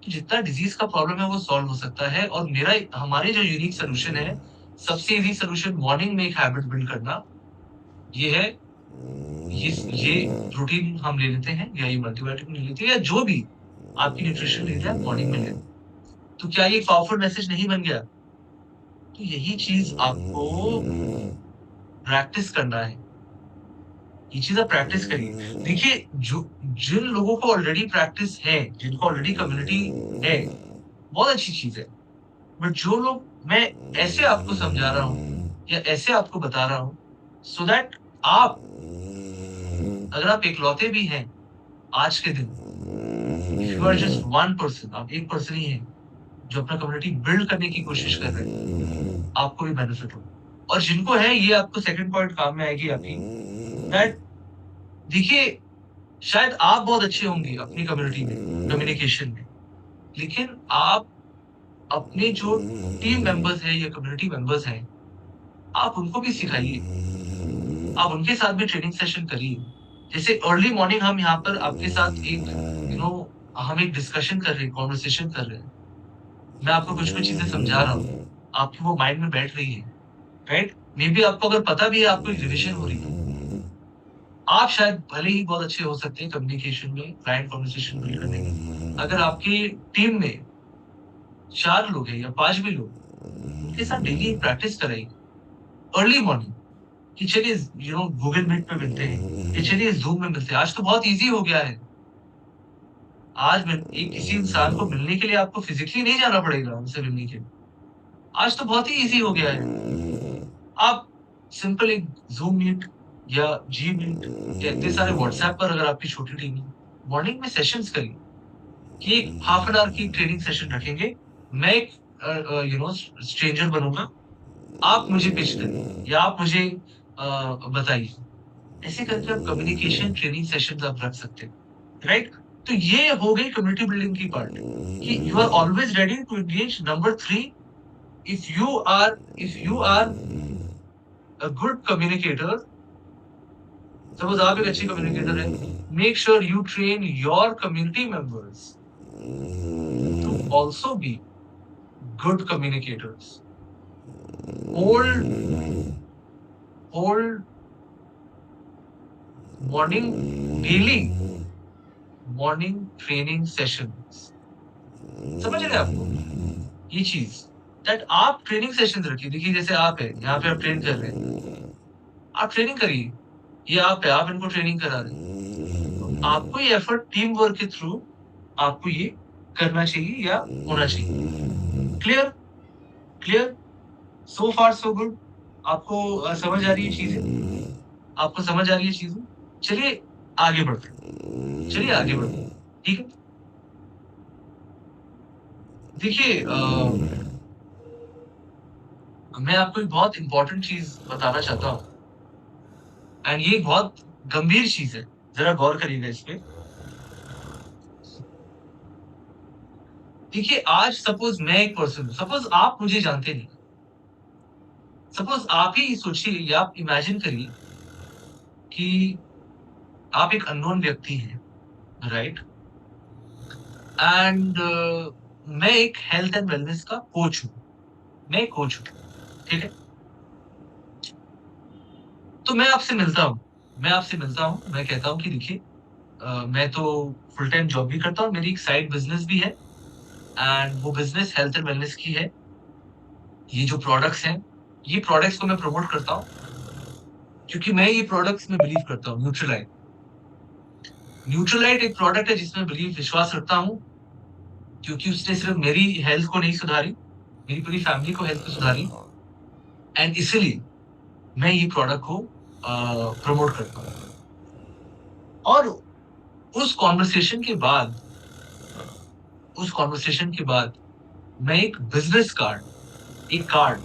तो जितना डिजीज का प्रॉब्लम है वो सॉल्व हो सकता है। और हमारे जो यूनिक सोल्यूशन है, सबसे इजी सोल्यूशन मॉर्निंग में एक हैबिट बिल्ड करना, ये है। ये प्रोटीन हम ले लेते हैं या ये मल्टीविटामिन ले लेते हैं या जो भी आपकी न्यूट्रिशन नीड है मॉर्निंग में लें। तो क्या ये पावरफुल मैसेज नहीं बन गया? तो यही चीज आपको प्रैक्टिस करना है। ये चीज आप प्रैक्टिस करिए। देखिए जिन लोगों को ऑलरेडी प्रैक्टिस है, जिनको ऑलरेडी कम्युनिटी है, बहुत अच्छी चीज है। बट जो लोग, मैं ऐसे आपको समझा रहा हूँ या ऐसे आपको बता रहा हूँ सो दैट आप, अगर आप इकलौते भी हैं आज के दिन, if you are just one person, आप एक पर्सन ही हैं जो अपना कम्युनिटी बिल्ड करने की कोशिश कर रहे हैं, आपको भी बेनिफिट हो। और जिनको है, ये आपको सेकंड पॉइंट काम में आएगी आपकी, दैट देखिए शायद आप बहुत अच्छे होंगे अपनी कम्युनिटी में कम्युनिकेशन में, लेकिन आप अपने जो टीम मेंबर्स हैं या कम्युनिटी मेंबर्स हैं, आप उनको भी सिखाइए, आप उनके साथ भी ट्रेनिंग सेशन करिए। जैसे अर्ली मॉर्निंग हम यहाँ पर आपके साथ एक हम एक डिस्कशन कर रहे हैं, कॉन्वर्सेशन कर रहे हैं, मैं आपको कुछ कुछ चीजें समझा रहा हूँ, आपकी वो माइंड में बैठ रही है, राइट? मे बी आपको अगर पता भी है, आपको एक रिविजन हो रही है। आप शायद भले ही बहुत अच्छे हो सकते हैं कम्युनिकेशन में, क्लाइंट कॉन्वर्सेशन बिल्ड करने में, अगर आपकी टीम में 4 लोग हैं या 5 भी लोग, उनके साथ डेली प्रैक्टिस कराइए अर्ली मॉर्निंग, कि चलिए गूगल मीट पे मिलते हैं, कि चलिए जूम में मिलते हैं। आज तो बहुत इजी हो गया है। आज एक किसी इंसान को मिलने के लिए आपको फिजिकली नहीं जाना पड़ेगा उनसे मिलने के लिए। आज तो बहुत ही इजी हो गया है। आप सिंपल एक जूम मीट या जी मीट या इतने सारे व्हाट्सएप पर, अगर आपकी छोटी टीम है, मॉर्निंग में सेशंस करिए कि एक हाफ एन आवर की ट्रेनिंग सेशन रखेंगे। मैं एक स्ट्रेंजर बनूंगा, आप मुझे पिच करिए या आप मुझे बताइए। ऐसे करके आप कम्युनिकेशन ट्रेनिंग सेशंस आप रख सकते हैं, राइट? तो ये हो गई कम्युनिटी बिल्डिंग की पार्ट, कि you are always ready to engage. Number 3, if you are a good communicator, suppose आप एक अच्छी कम्युनिकेटर है, make sure you train your community members to also be good communicators. Hold morning, daily morning training sessions. समझ रहे हैं आपको ये चीज, दैट आप ट्रेनिंग सेशन रखिए। देखिए जैसे आप है यहाँ पे, आप ट्रेन कर रहे हैं, आप ट्रेनिंग करिए। ये आप है, आप इनको ट्रेनिंग करा रहे हैं, तो आपको ये एफर्ट टीम वर्क के थ्रू आपको ये करना चाहिए या होना चाहिए। क्लियर? क्लियर? सो फार सो गुड। आपको समझ आ रही है चीजें? आपको समझ आ रही है चीजें? चलिए आगे बढ़ते हैं। चलिए आगे बढ़ते हैं, ठीक है। देखिए मैं आपको एक बहुत इंपॉर्टेंट चीज बताना चाहता हूँ, एंड ये एक बहुत गंभीर चीज है, जरा गौर करिएगा इस पे। देखिए आज सपोज मैं एक पर्सन हूँ, सपोज आप मुझे जानते नहीं, सपोज आप ही सोचिए या आप इमेजिन करिए कि आप एक अननोन व्यक्ति हैं, राइट, एंड मैं एक हेल्थ एंड वेलनेस का कोच हूँ, मैं एक कोच हूँ, ठीक है। तो मैं आपसे मिलता हूँ, मैं कहता हूँ कि देखिए मैं तो फुल टाइम जॉब भी करता हूँ, मेरी एक साइड बिजनेस भी है, एंड वो बिजनेस हेल्थ एंड वेलनेस की है। ये जो प्रोडक्ट्स हैं, ये प्रोडक्ट्स को मैं प्रमोट करता हूँ क्योंकि मैं ये प्रोडक्ट्स में बिलीव करता हूँ। न्यूट्रलाइट, न्यूट्रलाइट एक प्रोडक्ट है जिसमें बिलीव विश्वास रखता हूँ, क्योंकि उसने सिर्फ मेरी हेल्थ को नहीं सुधारी, मेरी पूरी फैमिली को हेल्थ को सुधारी, एंड इसीलिए मैं ये प्रोडक्ट को प्रमोट करता हूँ। और उस कॉन्वर्सेशन के बाद उस कॉन्वर्सेशन के बाद मैं एक बिजनेस कार्ड, एक कार्ड,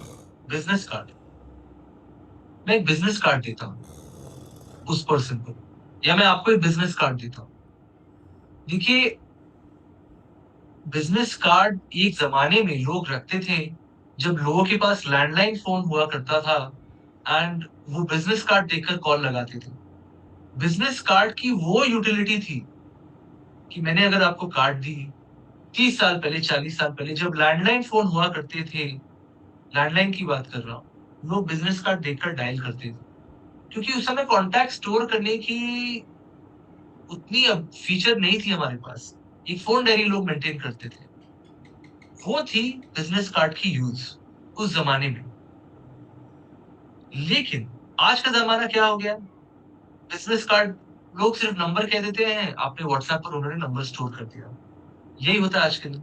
बिजनेस कार्ड, मैं एक बिजनेस कार्ड देता हूँ उस पर्सन को, या मैं आपको एक बिजनेस कार्ड देता हूँ। देखिए बिजनेस कार्ड एक जमाने में लोग रखते थे जब लोगों के पास लैंडलाइन फोन हुआ करता था, एंड वो बिजनेस कार्ड देखकर कॉल लगाते थे। बिजनेस कार्ड की वो यूटिलिटी थी कि मैंने अगर आपको कार्ड दी 30 साल पहले, 40 साल पहले, जब लैंडलाइन फोन हुआ करते थे, लैंडलाइन की बात कर रहा हूँ, लोग बिजनेस कार्ड देखकर डायल करते थे, क्योंकि उस समय कॉन्टैक्ट स्टोर करने की उतनी अब फीचर नहीं थी हमारे पास। एक फोन डायरी लोग मेंटेन करते थे, वो थी बिजनेस कार्ड की यूज उस जमाने में। लेकिन आज का जमाना क्या हो गया, बिजनेस कार्ड लोग सिर्फ नंबर कह देते हैं, आपने व्हाट्सएप पर उन्होंने नंबर स्टोर कर दिया, यही होता है आजकल।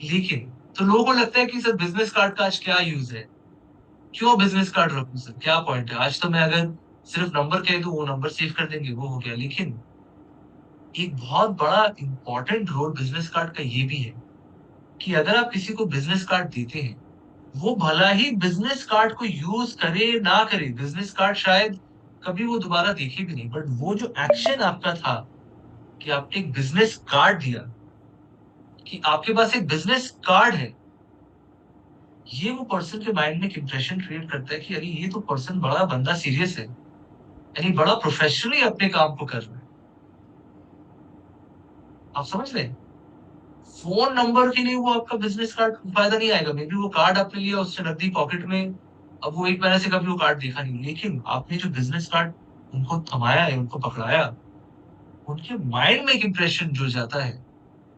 लेकिन तो लोगों को लगता है कि सर बिजनेस कार्ड का आज क्या यूज है, क्यों बिजनेस कार्ड रखूं सर, क्या पॉइंट है, आज तो मैं अगर सिर्फ नंबर कह दूं वो नंबर सेव कर देंगे, वो हो गया। लेकिन एक बहुत बड़ा इंपॉर्टेंट रोल बिजनेस कार्ड का ये भी है कि अगर आप किसी को बिजनेस कार्ड देते हैं, वो भला ही बिजनेस कार्ड को यूज करे ना करे, बिजनेस कार्ड शायद कभी वो दोबारा देखे भी नहीं, बट वो जो एक्शन आपका था कि आपने एक बिजनेस कार्ड दिया, कि आपके पास एक बिजनेस कार्ड है, ये वो पर्सन के माइंड में एक इंप्रेशन क्रिएट करता है कि अरे ये तो पर्सन बड़ा बंदा सीरियस है, यानी बड़ा प्रोफेशनली अपने काम को कर रहा है। आप समझ रहे हैं, फोन नंबर के लिए वो आपका बिजनेस कार्ड फायदा नहीं आएगा। मे बी वो कार्ड आपने लिया, उससे रख दी पॉकेट में, अब वो एक महीने से कभी वो कार्ड देखा नहीं, लेकिन आपने जो बिजनेस कार्ड उनको थमाया है, उनको पकड़ाया, उनके माइंड में एक इंप्रेशन जुड़ जाता है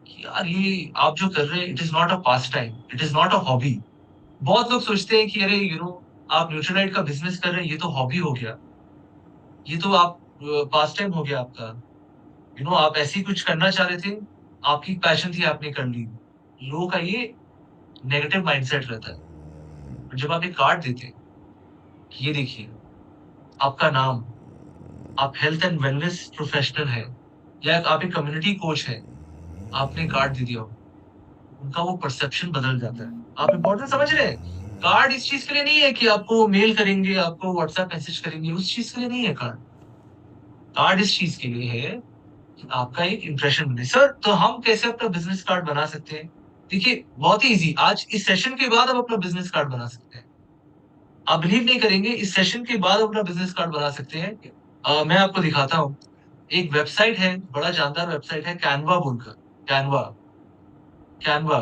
कि यार ये आप जो कर रहे हैं, it is not a pass time, it is not a hobby. बहुत लोग सोचते हैं कि अरे आप न्यूट्रलाइट का बिजनेस कर रहे हैं, ये तो हॉबी हो गया, ये तो आप पास टाइम हो गया आपका, आप ऐसे ही कुछ करना चाह रहे थे, आपकी पैशन थी, आपने कर ली। लोगों का ये नेगेटिव माइंडसेट रहता है। और जब आप एक कार्ड देते हैं कि ये देखिए आपका नाम, आप हेल्थ एंड वेलनेस प्रोफेशनल है, या आप एक कम्युनिटी कोच है, आपने कार्ड दे दिया, उनका वो परसेप्शन बदल जाता है। आप इम्पोर्टेंट समझ रहे हैं, कार्ड इस चीज के लिए नहीं है कि आपको मेल करेंगे, आपको व्हाट्सएप मैसेज करेंगे, उस चीज के लिए नहीं है कार्ड। कार्ड इस चीज के लिए है कि आपका एक इंप्रेशन बने। सर तो हम कैसे अपना बिजनेस कार्ड बना सकते हैं? देखिए बहुत ही इजी, आज इस सेशन के बाद आप अपना बिजनेस कार्ड बना सकते हैं। आप बिलीव नहीं करेंगे, इस सेशन के बाद अपना बिजनेस कार्ड बना सकते हैं। मैं आपको दिखाता हूँ, एक वेबसाइट है, बड़ा जानदार वेबसाइट है, कैनवा बोलकर, कैनवा, कैनवा।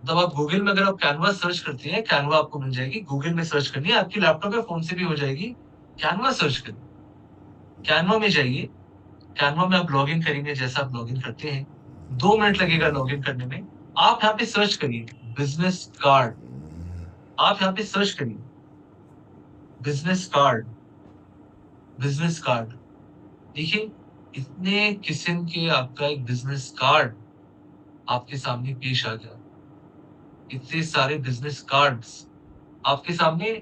मतलब आप गूगल में अगर आप कैनवा सर्च करते हैं, कैनवा आपको मिल जाएगी, गूगल में सर्च करनी है, आपकी लैपटॉप या फोन से भी हो जाएगी। कैनवा सर्च करिए, कैनवा में जाइए, कैनवा में आप लॉग इन करेंगे, जैसा आप लॉग इन करते हैं, 2 मिनट लगेगा लॉग इन करने में। आप यहाँ पे सर्च करिए बिजनेस कार्ड, आप यहाँ पे सर्च करिए बिजनेस कार्ड, बिजनेस कार्ड। देखिए इतने किस्म के आपका एक बिजनेस कार्ड आपके सामने पेश आ गया, इतने सारे बिजनेस कार्ड्स आपके सामने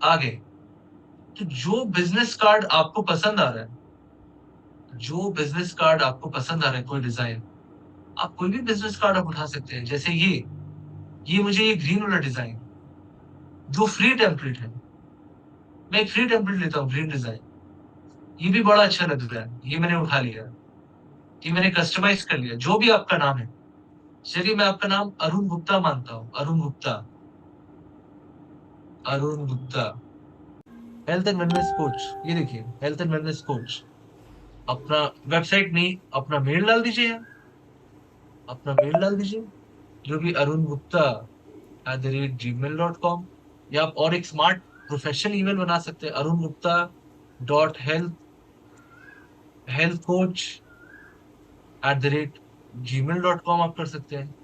आ गए। तो जो बिजनेस कार्ड आपको पसंद आ रहा है, जो बिजनेस कार्ड आपको पसंद आ रहा है, कोई डिजाइन, आप कोई भी बिजनेस कार्ड आप उठा सकते हैं। जैसे ये मुझे ये ग्रीन वाला डिजाइन जो फ्री टेम्पलेट है, मैं एक फ्री टेम्पलेट लेता हूँ, ग्रीन डिजाइन, ये भी बड़ा अच्छा लग रहा है, ये मैंने उठा लिया, ये मैंने कस्टमाइज कर लिया। जो भी आपका नाम है, चलिए मैं आपका नाम अरुण गुप्ता मानता हूँ, Arun Gupta, Arun Gupta, health and wellness coach. ये देखिए, हेल्थ एंड वेलनेस कोच। अपना वेबसाइट नहीं, अपना मेल डाल दीजिए यहाँ, अपना मेल डाल दीजिए, जो भी अरुण गुप्ता @gmail.com, या आप और एक स्मार्ट प्रोफेशनल ईमेल बना सकते हैं, Arun Gupta health coach @gmail.com आप कर सकते हैं।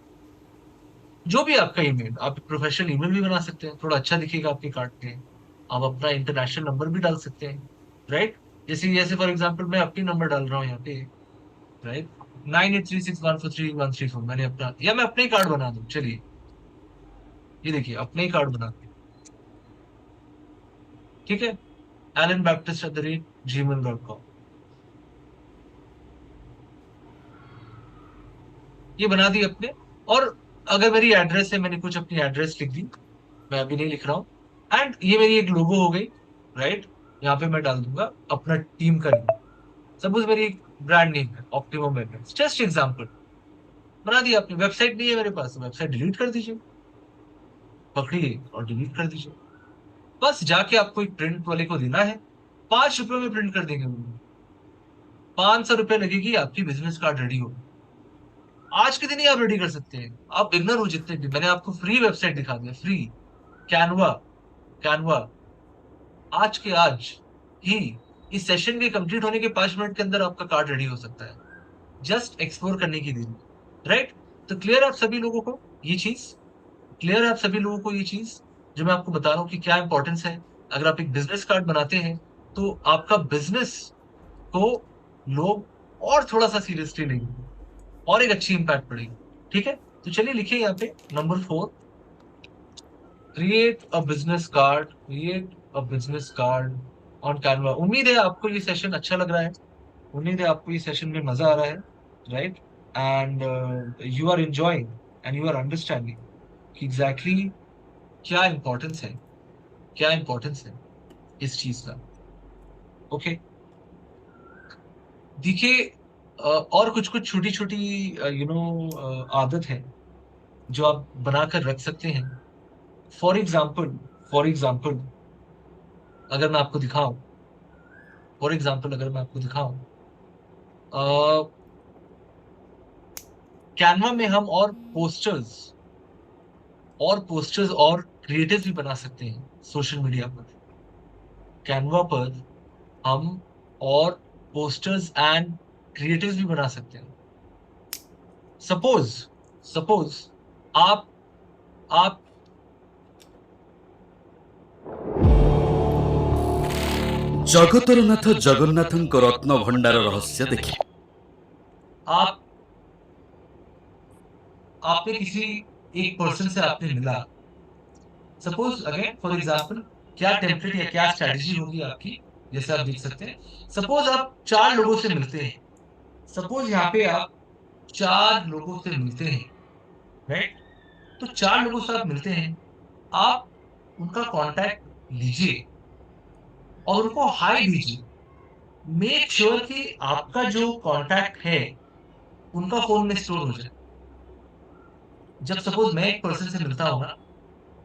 जो भी आपका ईमेल, आप प्रोफेशनल ईमेल भी बना सकते हैं, थोड़ा अच्छा दिखेगा आपके कार्ड पे। आप अपना इंटरनेशनल नंबर भी डाल सकते हैं, राइट। जैसे जैसे फॉर एग्जांपल मैं अपनी नंबर डाल रहा हूँ यहाँ पे, राइट, 9836143134, मैंने अपना, या मैं अपने ही कार्ड बना दूं, चलिए ये देखिए अपने ही कार्ड बना दूं, ठीक है, alanbaptist@gmail.com, ये बना दी अपने। और अगर मेरी एड्रेस है, मैंने कुछ अपनी एड्रेस लिख दी, मैं अभी नहीं लिख रहा हूँ, एंड ये मेरी एक लोगो हो गई, राइट। यहाँ पे मैं डाल दूंगा अपना टीम का नेम, सपोज मेरी एक ब्रांड नेम है ऑप्टिमम वेलनेस, जस्ट एग्जांपल, बना दिया आपने। वेबसाइट नहीं है मेरे पास, वेबसाइट डिलीट कर दीजिए, पकड़िए और डिलीट कर दीजिए। बस जाके आपको एक प्रिंट वाले को देना है, 5 रुपए में प्रिंट कर देंगे वो, 500 रुपए लगेगी, आपकी बिजनेस कार्ड रेडी होगी। आज के दिन ही आप रेडी कर सकते हैं। आप बिगनर हो जितने भी, मैंने आपको फ्री वेबसाइट दिखा दिया, फ्री कैनवा, कैनवा, आज के आज ही, इस सेशन के कंप्लीट होने के 5 मिनट के अंदर आपका कार्ड रेडी हो सकता है, जस्ट एक्सप्लोर करने की देरी, राइट। तो क्लियर आप सभी लोगों को ये चीज, क्लियर है आप सभी लोगों को ये चीज जो मैं आपको बता रहा हूँ कि क्या इंपॉर्टेंस है। अगर आप एक बिजनेस कार्ड बनाते हैं तो आपका बिजनेस को लोग और थोड़ा सा सीरियसली लेंगे और एक अच्छी इंपैक्ट पड़ेगी, ठीक है। तो चलिए लिखिए यहाँ पे number 4, create a business card, create a business card on Canva. उम्मीद है आपको ये सेशन अच्छा लग रहा है, उम्मीद है आपको ये सेशन में मजा आ रहा है, right, and you are enjoying and you are understanding कि एग्जैक्टली क्या इंपॉर्टेंस है, क्या इंपॉर्टेंस है इस चीज का, ओके। देखिए और कुछ कुछ छोटी छोटी आदत है जो आप बनाकर रख सकते हैं। फॉर एग्जाम्पल, फॉर एग्जाम्पल अगर मैं आपको दिखाऊं, फॉर एग्जाम्पल अगर मैं आपको दिखाऊं, कैनवा में हम और पोस्टर्स और क्रिएटिव भी बना सकते हैं सोशल मीडिया पर। कैनवा पर हम और पोस्टर्स एंड क्रिएटिव भी बना सकते हैं। सपोज सपोज आप आप जगतर नाथ जगन्नाथ रत्न भंडार रहस्य देखिए। आप आपने किसी एक पर्सन से आपने मिला, सपोज अगेन फॉर एग्जांपल, क्या टेम्पलेट या क्या स्ट्रेटजी होगी आपकी, जैसे आप देख सकते हैं। सपोज आप 4 लोगों से मिलते हैं, सपोज यहाँ पे आप 4 लोगों से मिलते हैं, राइट। तो 4 लोगों से आप मिलते हैं, आप उनका कांटेक्ट लीजिए और उनको हाय दीजिए। मेक श्योर कि आपका जो कांटेक्ट है उनका फोन में स्टोर हो जाए। जब सपोज मैं एक पर्सन से मिलता हूँ ना,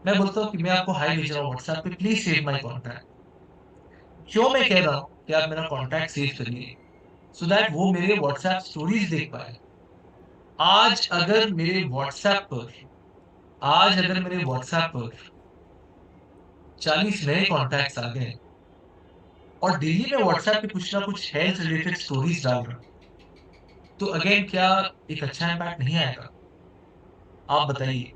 मैं बोलता हूँ कि मैं आपको हाय भेज रहा हूँ व्हाट्सएप पे, प्लीज सेव माय कांटेक्ट। क्यों मैं कह रहा हूँ कि आप मेरा कांटेक्ट सेव करिए, सो दैट वो मेरे व्हाट्सएप स्टोरीज देख पाए। आज अगर मेरे व्हाट्सएप पर आज अगर मेरे व्हाट्सएप पर 40 नए कॉन्टैक्ट्स आ गए और डेली में व्हाट्सएप पे कुछ ना कुछ हेल्थ रिलेटेड स्टोरीज डाल रहा हूं, तो अगेन क्या एक अच्छा इम्पैक्ट नहीं आएगा? आप बताइए।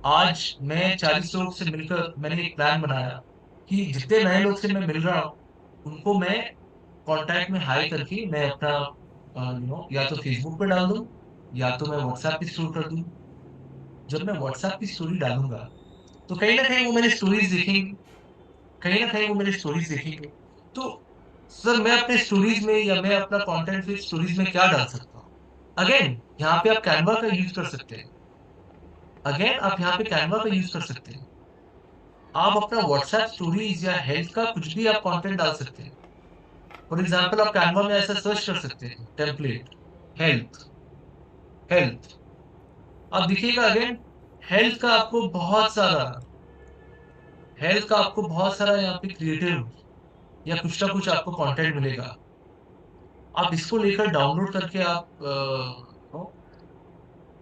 आज मैं 40 लोग से मिलकर मैंने एक प्लान बनाया कि जितने नए लोग से मैं मिल रहा हूँ उनको मैं कांटेक्ट में हाई करके मैं अपना या तो फेसबुक पे डाल दूं या तो मैं व्हाट्सएप पे स्टोर कर दूं। जब मैं व्हाट्सएप की स्टोरी डालूंगा तो कहीं ना कहीं वो मेरे स्टोरीज देखेंगे, कहीं ना कहीं वो मेरे स्टोरीज देखेंगे। तो सर मैं अपने स्टोरीज में या मैं अपना कंटेंट विद स्टोरीज में क्या डाल सकता हूँ? अगेन यहाँ पे आप कैनवा का यूज कर सकते हैं। अगेन आप यहाँ पे कैनवा का यूज कर सकते हैं। आप अपना व्हाट्सएप स्टोरीज या हेल्थ का कुछ भी आप कंटेंट डाल सकते हैं। फॉर एग्जाम्पल आप कैनवा में ऐसा सर्च कर सकते हैं, टेम्पलेट हेल्थ, हेल्थ। अब देखिएगा अगेन हेल्थ का आपको बहुत सारा, हेल्थ का आपको बहुत सारा यहाँ पे क्रिएटिव या कुछ ना कुछ आपको कंटेंट मिलेगा। आप इसको लेकर डाउनलोड करके आप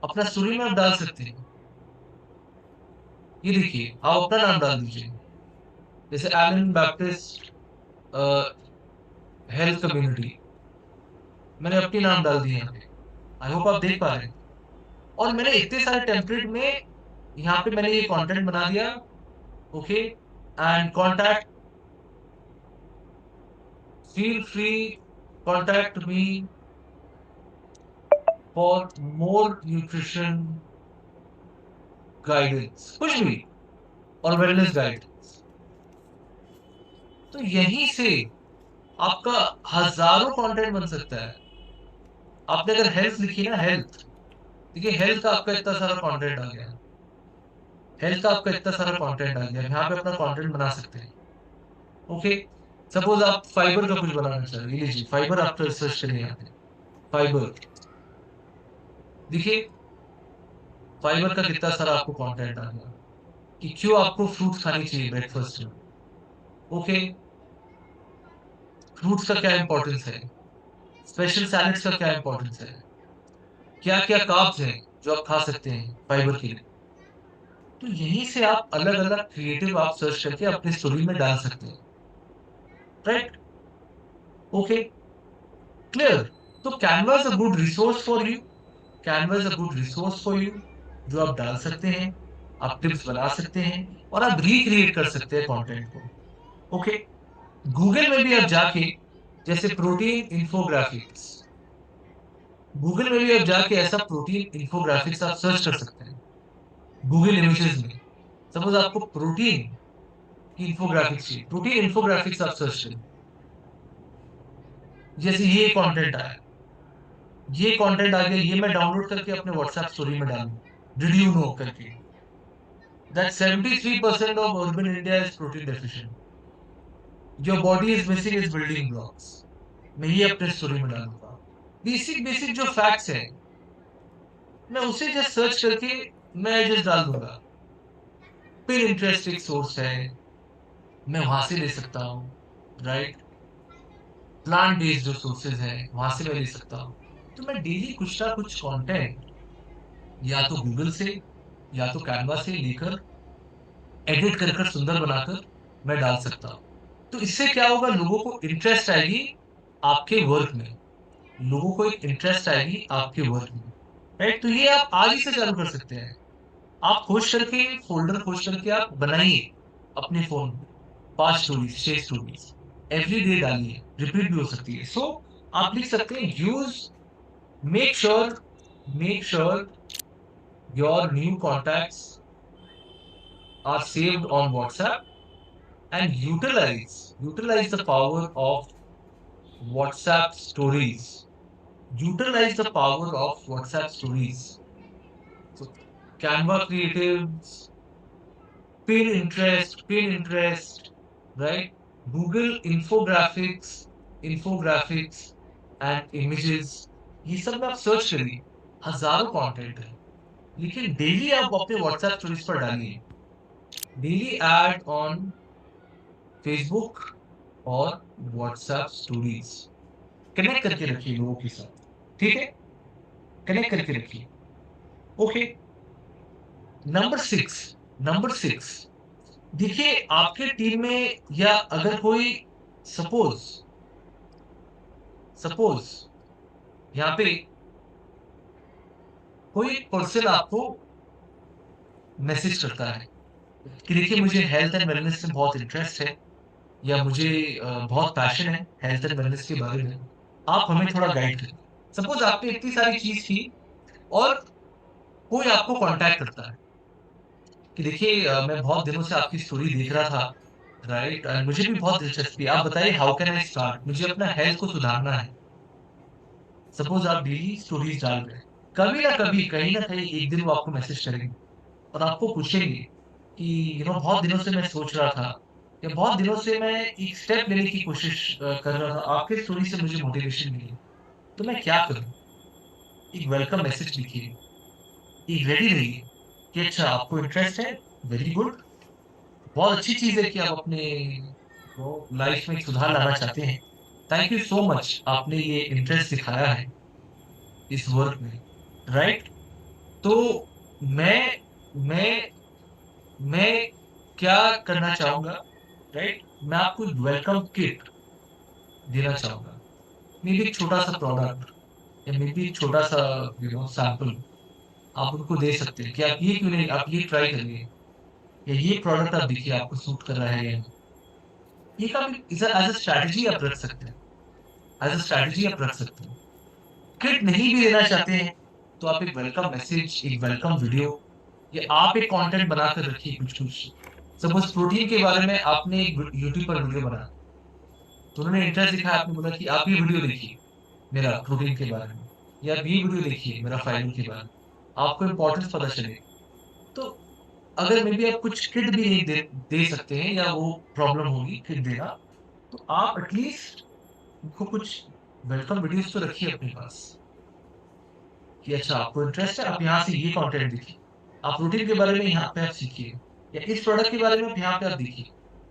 अपना स्टोरी में आप डाल सकते हैं। ये देखिए आप अपना नाम डाल दीजिए, जैसे एलन बैप्टिस्ट हेल्थ कम्युनिटी, मैंने अपनी नाम डाल दिया यहाँ पे। आई होप आप देख पा रहे हैं। और मैंने इतने सारे टेम्पलेट में यहाँ पे मैंने ये कंटेंट बना दिया। Okay, and contact, feel free, contact me for more nutrition guidance, कुछ भी, और वेलनेस गाइडेंस। तो यहीं से आपका हजारों कंटेंट बन सकता है। आपने अगर हेल्थ लिखी ना, हेल्थ, देखिए हेल्थ का आपका इतना सारा कंटेंट आ गया, हेल्थ का आपका इतना सारा कंटेंट आ गया, यहाँ पे अपना कंटेंट बना सकते हैं। ओके, सपोज आप फाइबर का कुछ बनाना चाह रहे हैं, ये लीजिए फाइबर, आप सर्च करिए यहाँ पे फाइबर। देखिए फाइबर का कितना सारा आपको कंटेंट आ गया कि क्यों आपको फ्रूट्स खानी चाहिए ब्रेकफास्ट में। ओके, फ्रूट्स का क्या इंपॉर्टेंस है, स्पेशल सैलेड्स का क्या इंपॉर्टेंस है, क्या क्या कार्ब्स हैं जो आप खा सकते हैं फाइबर के लिए। तो यहीं से आप अलग अलग क्रिएटिव आप सर्च करके अपने स्टोरी में डाल सकते हैं। Right, okay, clear. तो Canva is a good resource for you, Canva is a good resource for you, जो आप डाल सकते हैं, आप टिप्स बना सकते हैं और आप रिक्रिएट कर सकते हैं कंटेंट को। ओके, गूगल में भी आप जाके, जैसे प्रोटीन इंफोग्राफिक्स, गूगल में भी आप जाके ऐसा प्रोटीन इंफोग्राफिक्स आप सर्च कर सकते हैं गूगल इमेजेस में। सपोज आपको प्रोटीन की इंफोग्राफिक्स चाहिए, प्रोटीन इंफोग्राफिक्स आप सर्च करें, जैसे ये कंटेंट आया, ये कंटेंट आ गया, ये मैं डाउनलोड करके अपने व्हाट्सएप स्टोरी में डालूं, डिड यू नो करके that 73% of urban India is protein deficient. Your body is missing its building blocks. मैं ये अपने स्टोरी में डालूंगा। बेसिक बेसिक जो फैक्ट्स हैं मैं उसे जस्ट सर्च करके मैं जस्ट डाल दूंगा। फिर इंटरेस्ट एक सोर्स है, मैं वहां से ले सकता हूँ। राइट, प्लांट बेस्ड जो सोर्सेज हैं वहां से मैं ले सकता हूँ। तो मैं डेली कुछ ना कुछ कंटेंट या तो गूगल से या तो कैनवा से लेकर एडिट कर कर सुंदर बनाकर मैं डाल सकता हूँ। तो इससे क्या होगा, लोगों को इंटरेस्ट आएगी आपके वर्क में, लोगों को एक इंटरेस्ट आएगी आपके वर्क में। राइट, तो ये आप आज ही से चालू कर सकते हैं। आप खोज करके, फोल्डर खोज करके आप बनाइए अपने फोन में 5 स्टोरीज 6 स्टोरीज एवरी डे डालिए, रिपीट भी हो सकती है। सो आप लिख सकते हैं use, make sure your new contacts are saved on WhatsApp and utilize the power of WhatsApp stories. Utilize the power of WhatsApp stories. So Canva creatives, Pinterest, right? Google infographics and images, ये सब में आप search करिए, हजारों content है। लेकिन daily आप अपने WhatsApp स्टोरीज पर डालिए, डेली ऐड ऑन फेसबुक और व्हाट्सएप स्टोरीज, कनेक्ट करके रखिए लोगों के साथ। ठीक है, कनेक्ट करके रखिए। ओके, नंबर 6, देखिए आपके टीम में या अगर कोई सपोज सपोज यहाँ पे कोई पर्सन आपको मैसेज करता है कि देखिए मुझे हेल्थ एंड वेलनेस में बहुत इंटरेस्ट है या मुझे बहुत पैशन है हेल्थ एंड वेलनेस के बारे में, आप हमें थोड़ा गाइड करें। सपोज आपने इतनी सारी चीज की और कोई आपको कांटेक्ट करता है कि देखिए मैं बहुत दिनों से आपकी स्टोरी देख रहा था, राइट? मुझे भी बहुत दिलचस्पी है। आप बताइए हाउ कैन आई स्टार्ट? मुझे अपना हेल्थ को सुधारना है। सपोज आप डेली स्टोरीज डाल रहे हैं, कभी ना कभी कहीं ना कहीं एक दिन वो आपको मैसेज करेंगे और आपको पूछेंगे कि बहुत दिनों से मैं सोच रहा था, या बहुत दिनों से मैं एक स्टेप लेने की कोशिश कर रहा था, आपके स्टोरी से मुझे मोटिवेशन मिली, तो मैं क्या करूं? एक वेलकम मैसेज लिखिए, एक रेडी रहिए कि अच्छा आपको इंटरेस्ट है, वेरी गुड, बहुत अच्छी चीज है कि आप अपने लाइफ में एक सुधार लाना चाहते हैं। थैंक यू सो मच, आपने ये इंटरेस्ट दिखाया है इस वर्क में, राइट? तो मैं मैं मैं क्या करना चाहूंगा, राइट? मैं आपको एक वेलकम किट देना चाहूंगा, मे बी एक छोटा सा प्रोडक्ट, या मे बी एक छोटा सा सैंपल आप उनको दे सकते हैं कि आप ये क्यों नहीं, आप ये ट्राई करिए, या ये प्रोडक्ट आप देखिए आपको सूट कर रहा है या नहीं। ये काफी एज अ स्ट्रैटेजी आप रख सकते हैं, एज अ स्ट्रैटेजी आप रख सकते हैं। किट नहीं भी देना चाहते हैं तो आप एक वेलकम मैसेज, एक वेलकम वीडियो, या आप एक कंटेंट बनाकर रखिए कुछ कुछ। सपोज प्रोटीन के बारे में आपने एक यूट्यूब पर वीडियो बनाया, तो उन्होंने इंटरेस्ट दिखाया, आपने बोला कि आप ये वीडियो देखिए मेरा प्रोटीन के बारे में, या आप ये वीडियो देखिए मेरा फाइबर के बारे में, आपको इंपॉर्टेंस पता चले। तो अगर मे बी आप कुछ किट भी नहीं दे सकते हैं, या वो प्रॉब्लम होगी किट देना, तो आप एटलीस्ट उनको कुछ वेलकम वीडियोस तो रखिए अपने पास कि अच्छा आपको इंटरेस्ट है, आप यहाँ से ये कंटेंट देखिए, आप रूटीन के बारे में यहाँ पे आप सीखिए, या इस प्रोडक्ट के बारे में आप यहाँ पे आप देखिए।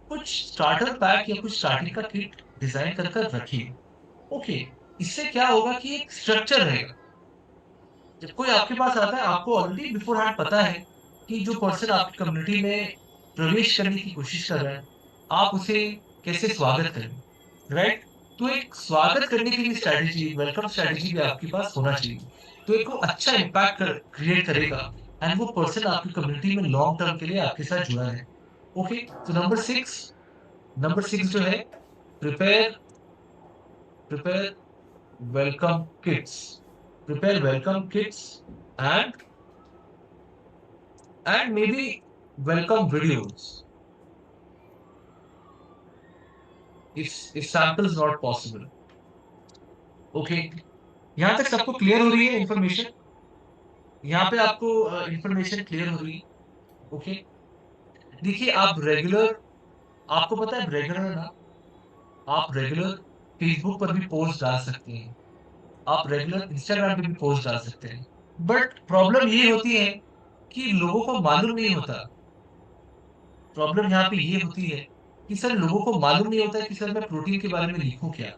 कुछ स्टार्टर पैक या कुछ स्टार्टिंग का किट डिजाइन कर कर रखिए। ओके, इससे क्या होगा कि एक स्ट्रक्चर रहेगा। जब कोई आपके पास आता है, आपको ऑलरेडी बिफोर हैंड पता है कि जो पर्सन आपकी कम्युनिटी में प्रवेश करने की कोशिश कर रहा है, आप उसे कैसे स्वागत करें, राइट? तो एक स्वागत करने की भी स्ट्रैटेजी, वेलकम स्ट्रैटेजी भी आपके पास होना चाहिए। तो एक वो अच्छा इम्पैक्ट क्रिएट करेगा, एंड वो पर्सन आपकी कम्युनिटी में लॉन्ग टर्म के लिए आपके साथ जुड़ा है। ओके, तो नंबर 6 जो है, prepare prepare welcome kits, prepare welcome kits, and maybe welcome videos if sample is not possible. Okay, यहाँ तक सबको क्लियर हो रही है इंफॉर्मेशन? यहाँ पे आपको इंफॉर्मेशन क्लियर हो रही है? ओके, देखिए आप रेगुलर, आपको पता है रेगुलर ना, आप रेगुलर फेसबुक पर भी पोस्ट डाल सकते हैं, आप रेगुलर इंस्टाग्राम पे भी पोस्ट डाल सकते हैं, बट प्रॉब्लम ये होती है कि लोगों को मालूम नहीं होता। प्रॉब्लम यहाँ पे ये होती है कि सर लोगों को मालूम नहीं होता कि सर मैं प्रोटीन के बारे में लिखूं क्या।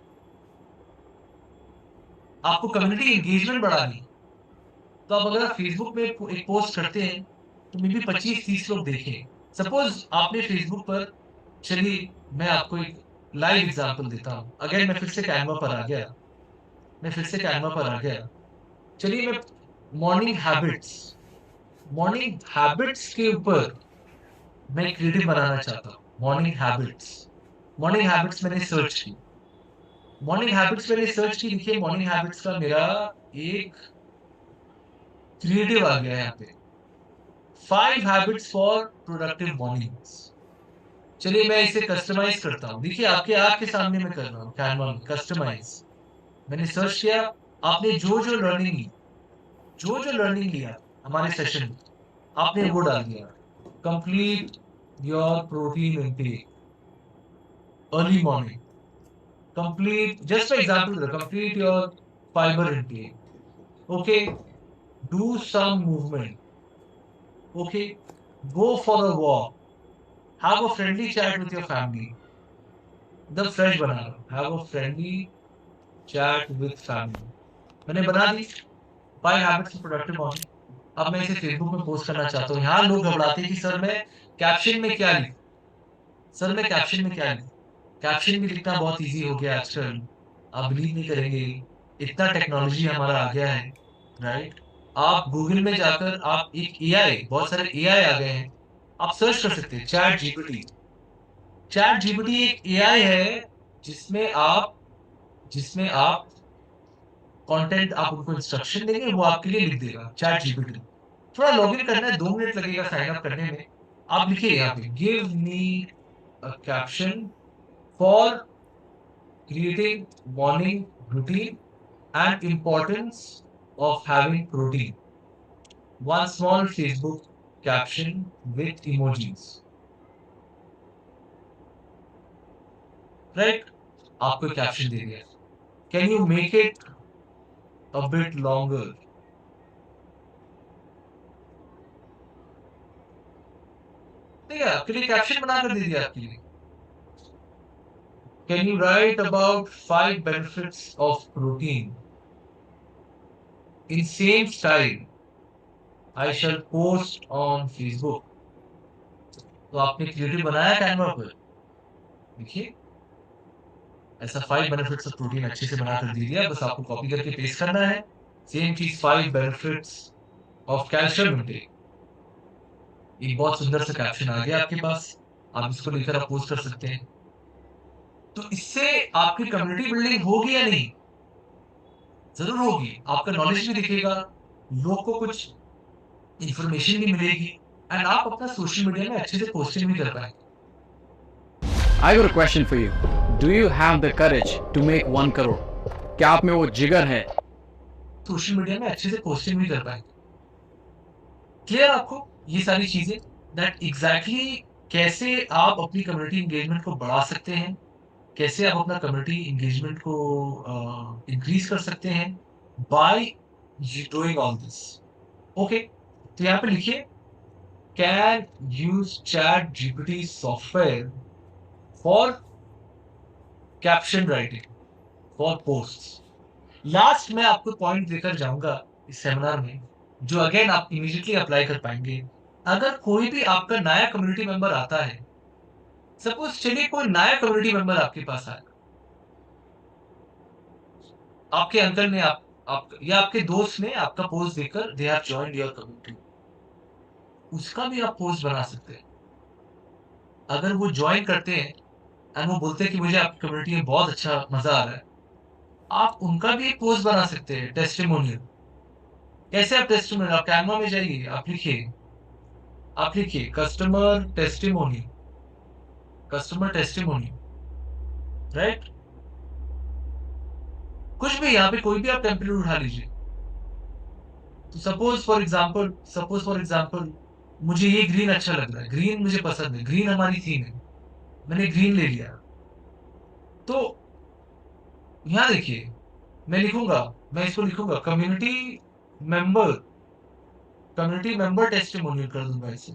आपको कम्युनिटी एंगेजमेंट बढ़ानी, तो आप अगर फेसबुक में एक पोस्ट करते हैं, तो मे बी 25-30 लोग देखें। सपोज आपने फेसबुक पर, चलिए मैं आपको एक लाइव एग्जांपल देता हूँ, अगर मैं फिर से कैनवा पर आ गया, चलिए मैं मॉर्निंग हैबिट्स के ऊपर मैं क्रिएटिव बनाना चाहता हूँ। मॉर्निंग हैबिट्स मैंने सर्च की, देखिए मॉर्निंग हैबिट्स का मेरा एक क्रिएटिव आ गया है यहाँ पे, 5 हैबिट्स फॉर प्रोडक्टिव मॉर्निंग्स। चलिए मैं इसे कस्टमाइज करता हूँ, देखिए आपके आपके सामने मैं कर रहा हूँ कैनवा में कस्टमाइज। मैंने सर्च किया, आपने जो जो लर्निंग लिया हमारे सेशन में, आपने वो डाल दिया, complete your protein intake early morning, complete, just for example, complete your fiber intake. Okay, do some movement. Okay, go for a walk. Have a friendly chat with your family. The fresh बना लो, have a friendly chat with family. मैंने बना दी 5 habits productive morning. अब मैं इसे Facebook में post करना चाहता हूँ। यहाँ लोग घबराते हैं कि सर मैं कैप्शन में क्या लिखूं, कैप्शन भी लिखना बहुत इजी हो गया आजकल। आप बिलीव नहीं करेंगे, इतना टेक्नोलॉजी हमारा आ गया है, राइट? आप गूगल में जाकर आप एक एआई, बहुत सारे एआई आ गए हैं, आप सर्च कर सकते हैं चैट जीपीटी एक एआई है जिसमें आप कंटेंट, आप उनको इंस्ट्रक्शन देंगे, वो आपके लिए लिख देगा। चैट जीपीटी, थोड़ा लॉगिन करना है, 2 मिनट लगेगा साइन अप करने में। आप लिखिए यहाँ पे, give me a caption for creating morning routine and importance of having protein. One small Facebook caption with emojis. Right? आपको caption दे दिया. Can you make it a bit longer? ठीक है, आपके लिए caption बनाकर दे दिया आपके लिए. Can you write about 5 benefits of protein in same style? I shall post on Facebook. तो आपने क्रिएटिव बनाया कैनवा पर. देखिए, ऐसा 5 बेनिफिट्स ऑफ प्रोटीन अच्छे से बनाकर दे दिया, बस आपको कॉपी करके पेस्ट करना है. सेम चीज 5 बेनिफिट्स ऑफ कैल्शियम इंटेक. एक बहुत सुंदर सा कैप्शन आ गया आपके पास, आप इसको लेकर आप पोस्ट कर सकते हैं. तो इससे आपकी कम्युनिटी बिल्डिंग होगी या नहीं? जरूर होगी. आपका नॉलेज भी दिखेगा, लोग को कुछ इंफॉर्मेशन भी मिलेगी, एंड आप अपना सोशल मीडिया में अच्छे से पोस्टिंग भी कर पाएंगे. I got a question for you. Do you have the courage to make 1 crore? क्या आप में वो जिगर है? सोशल मीडिया में अच्छे से पोस्टिंग भी कर पाएंगे. क्लियर आपको ये सारी चीजें, दैट एग्जैक्टली कैसे आप अपनी कम्युनिटी एंगेजमेंट को बढ़ा सकते हैं, कैसे आप अपना कम्युनिटी एंगेजमेंट को इंक्रीज कर सकते हैं by doing all this. Okay, तो यहाँ पे लिखिए can use chat GPT software for caption writing for posts. Last में आपको पॉइंट देकर जाऊंगा इस सेमिनार में, जो अगेन आप इमीडिएटली अप्लाई कर पाएंगे. अगर कोई भी आपका नया कम्युनिटी मेंबर आता है, सपोज चलिए कोई नया कम्युनिटी मेंबर आपके पास आया, आपके अंकल ने आप या आपके दोस्त ने आपका पोस्ट देखकर they have joined your community, उसका भी आप पोस्ट बना सकते हैं. अगर वो ज्वाइन करते हैं एंड वो बोलते हैं कि मुझे आपकी कम्युनिटी में बहुत अच्छा मजा आ रहा है, आप उनका भी एक पोस्ट बना सकते हैं टेस्टिमोनियल. कैसे आप टेस्टिमोनियल, आप कैनवा में जाइए, आप लिखिए कस्टमर टेस्टिमोनी, राइट. कुछ भी यहाँ पे कोई भी आप टेम्पलेट उठा लीजिए. तो सपोज फॉर एग्जांपल मुझे ये ग्रीन अच्छा लग रहा है, ग्रीन मुझे पसंद है, ग्रीन हमारी थीम है, मैंने ग्रीन ले लिया. तो यहाँ देखिए मैं इसको लिखूंगा कम्युनिटी मेंबर टेस्टिमोनियल कर दूंगा इसे,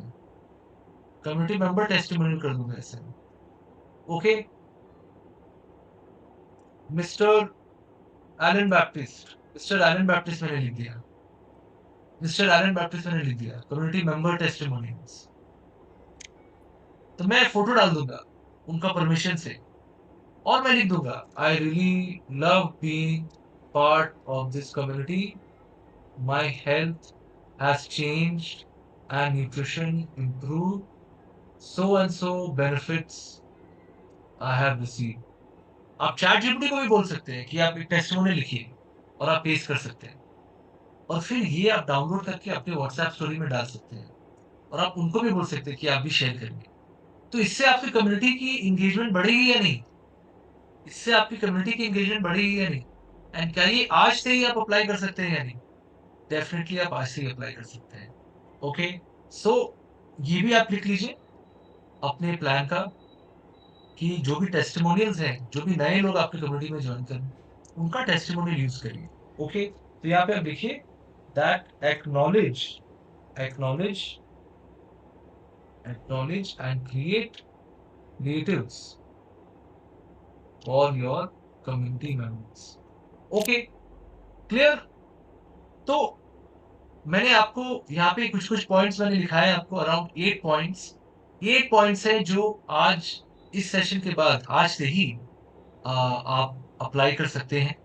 कम्युनिटी मेंबर टेस्टिमोनियल कर दूंगा इसे. ओके, मिस्टर एलन बैप्टिस्ट मैंने लिख दिया, कम्युनिटी मेंबर टेस्टिमोनियल्स. तो मैं फोटो डाल दूंगा उनका परमिशन से, और मैं लिख दूंगा I really love being part of this community, my health has changed and nutrition improve, so and so benefits I have received. आप चैट जीपीटी को भी बोल सकते हैं कि आप एक टेस्टिमोनियल लिखिए और आप पेस्ट कर सकते हैं, और फिर ये आप डाउनलोड करके अपने व्हाट्सएप स्टोरी में डाल सकते हैं, और आप उनको भी बोल सकते हैं कि आप भी शेयर करेंगे. तो इससे आपकी कम्युनिटी की एंगेजमेंट बढ़ेगी या नहीं? एंड क्या ये आज से ही आप अप्लाई कर सकते हैं या नहीं? डेफिनेटली आप आज से ही अप्लाई कर सकते हैं. ओके, सो ये भी आप लिख लीजिए अपने प्लान का, कि जो भी टेस्टिमोनियल्स हैं, जो भी नए लोग आपकी कम्युनिटी में ज्वाइन करें, उनका टेस्टिमोनियल यूज करिए. ओके, तो यहाँ पे आप लिखिए that acknowledge and create natives for your community members. Okay, clear? तो मैंने आपको यहाँ पे कुछ पॉइंट्स मैंने लिखा है आपको, अराउंड 8 पॉइंट्स है जो आज इस सेशन के बाद आज से ही आप अप्लाई कर सकते हैं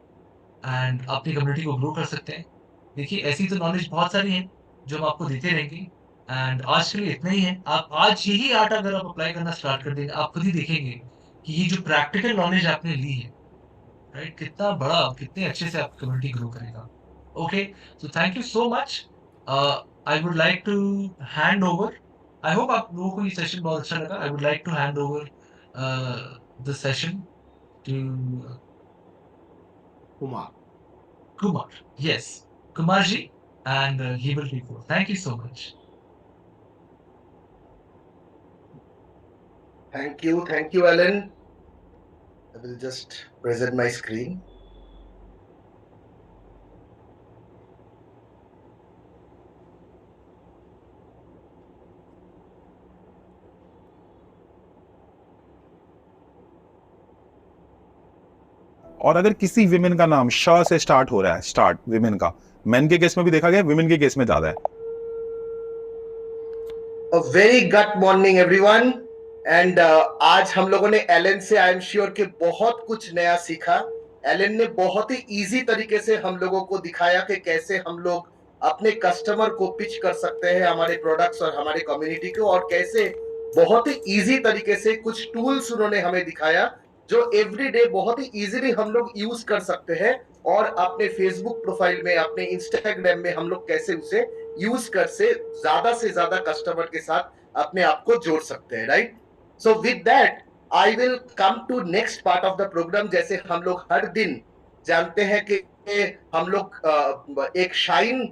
एंड अपनी कम्युनिटी को ग्रो कर सकते हैं. देखिए ऐसी तो नॉलेज बहुत सारी है जो हम आपको देते रहेंगे, एंड आज के लिए इतना ही है. आप आज यही आर्ट अगर आप अप्लाई करना स्टार्ट कर देंगे, आप खुद ही देखेंगे कि ये जो प्रैक्टिकल नॉलेज आपने ली है, राइट, कितने अच्छे से आपकी कम्युनिटी ग्रो करेगा. Okay, so thank you so much. I would like to hand over, I hope आप लोगों को ये सेशन बहुत अच्छा लगा. आई वुड लाइक टू हैंड ओवर the session to Kumar. Kumar. Yes, Kumarji, and he will take over. Thank you so much. Thank you, Alan. I will just present my screen. और अगर किसी विमेन का नाम श से स्टार्ट हो रहा है, स्टार्ट विमेन का, मेन के केस में भी देखा गया, विमेन के केस में ज्यादा है। A very good morning everyone and आज हम लोगों ने एलन से आई एम श्योर कि बहुत कुछ नया सीखा। एलन ने बहुत ही इजी तरीके से हम लोगों को दिखाया कि कैसे हम लोग अपने कस्टमर को पिच कर सकते हैं हमारे प्रोडक्ट्स और हमारे कम्युनिटी को, और कैसे बहुत ही इजी तरीके से कुछ टूल्स उन्होंने हमें दिखाया जो एवरीडे बहुत ही इजीली हम लोग यूज कर सकते हैं, और अपने फेसबुक प्रोफाइल में, अपने इंस्टाग्राम में हम लोग कैसे उसे यूज कर से ज्यादा कस्टमर के साथ अपने आप को जोड़ सकते हैं, right. So with that I will come to next part of the program. जैसे हम लोग हर दिन जानते हैं कि हम लोग एक शाइन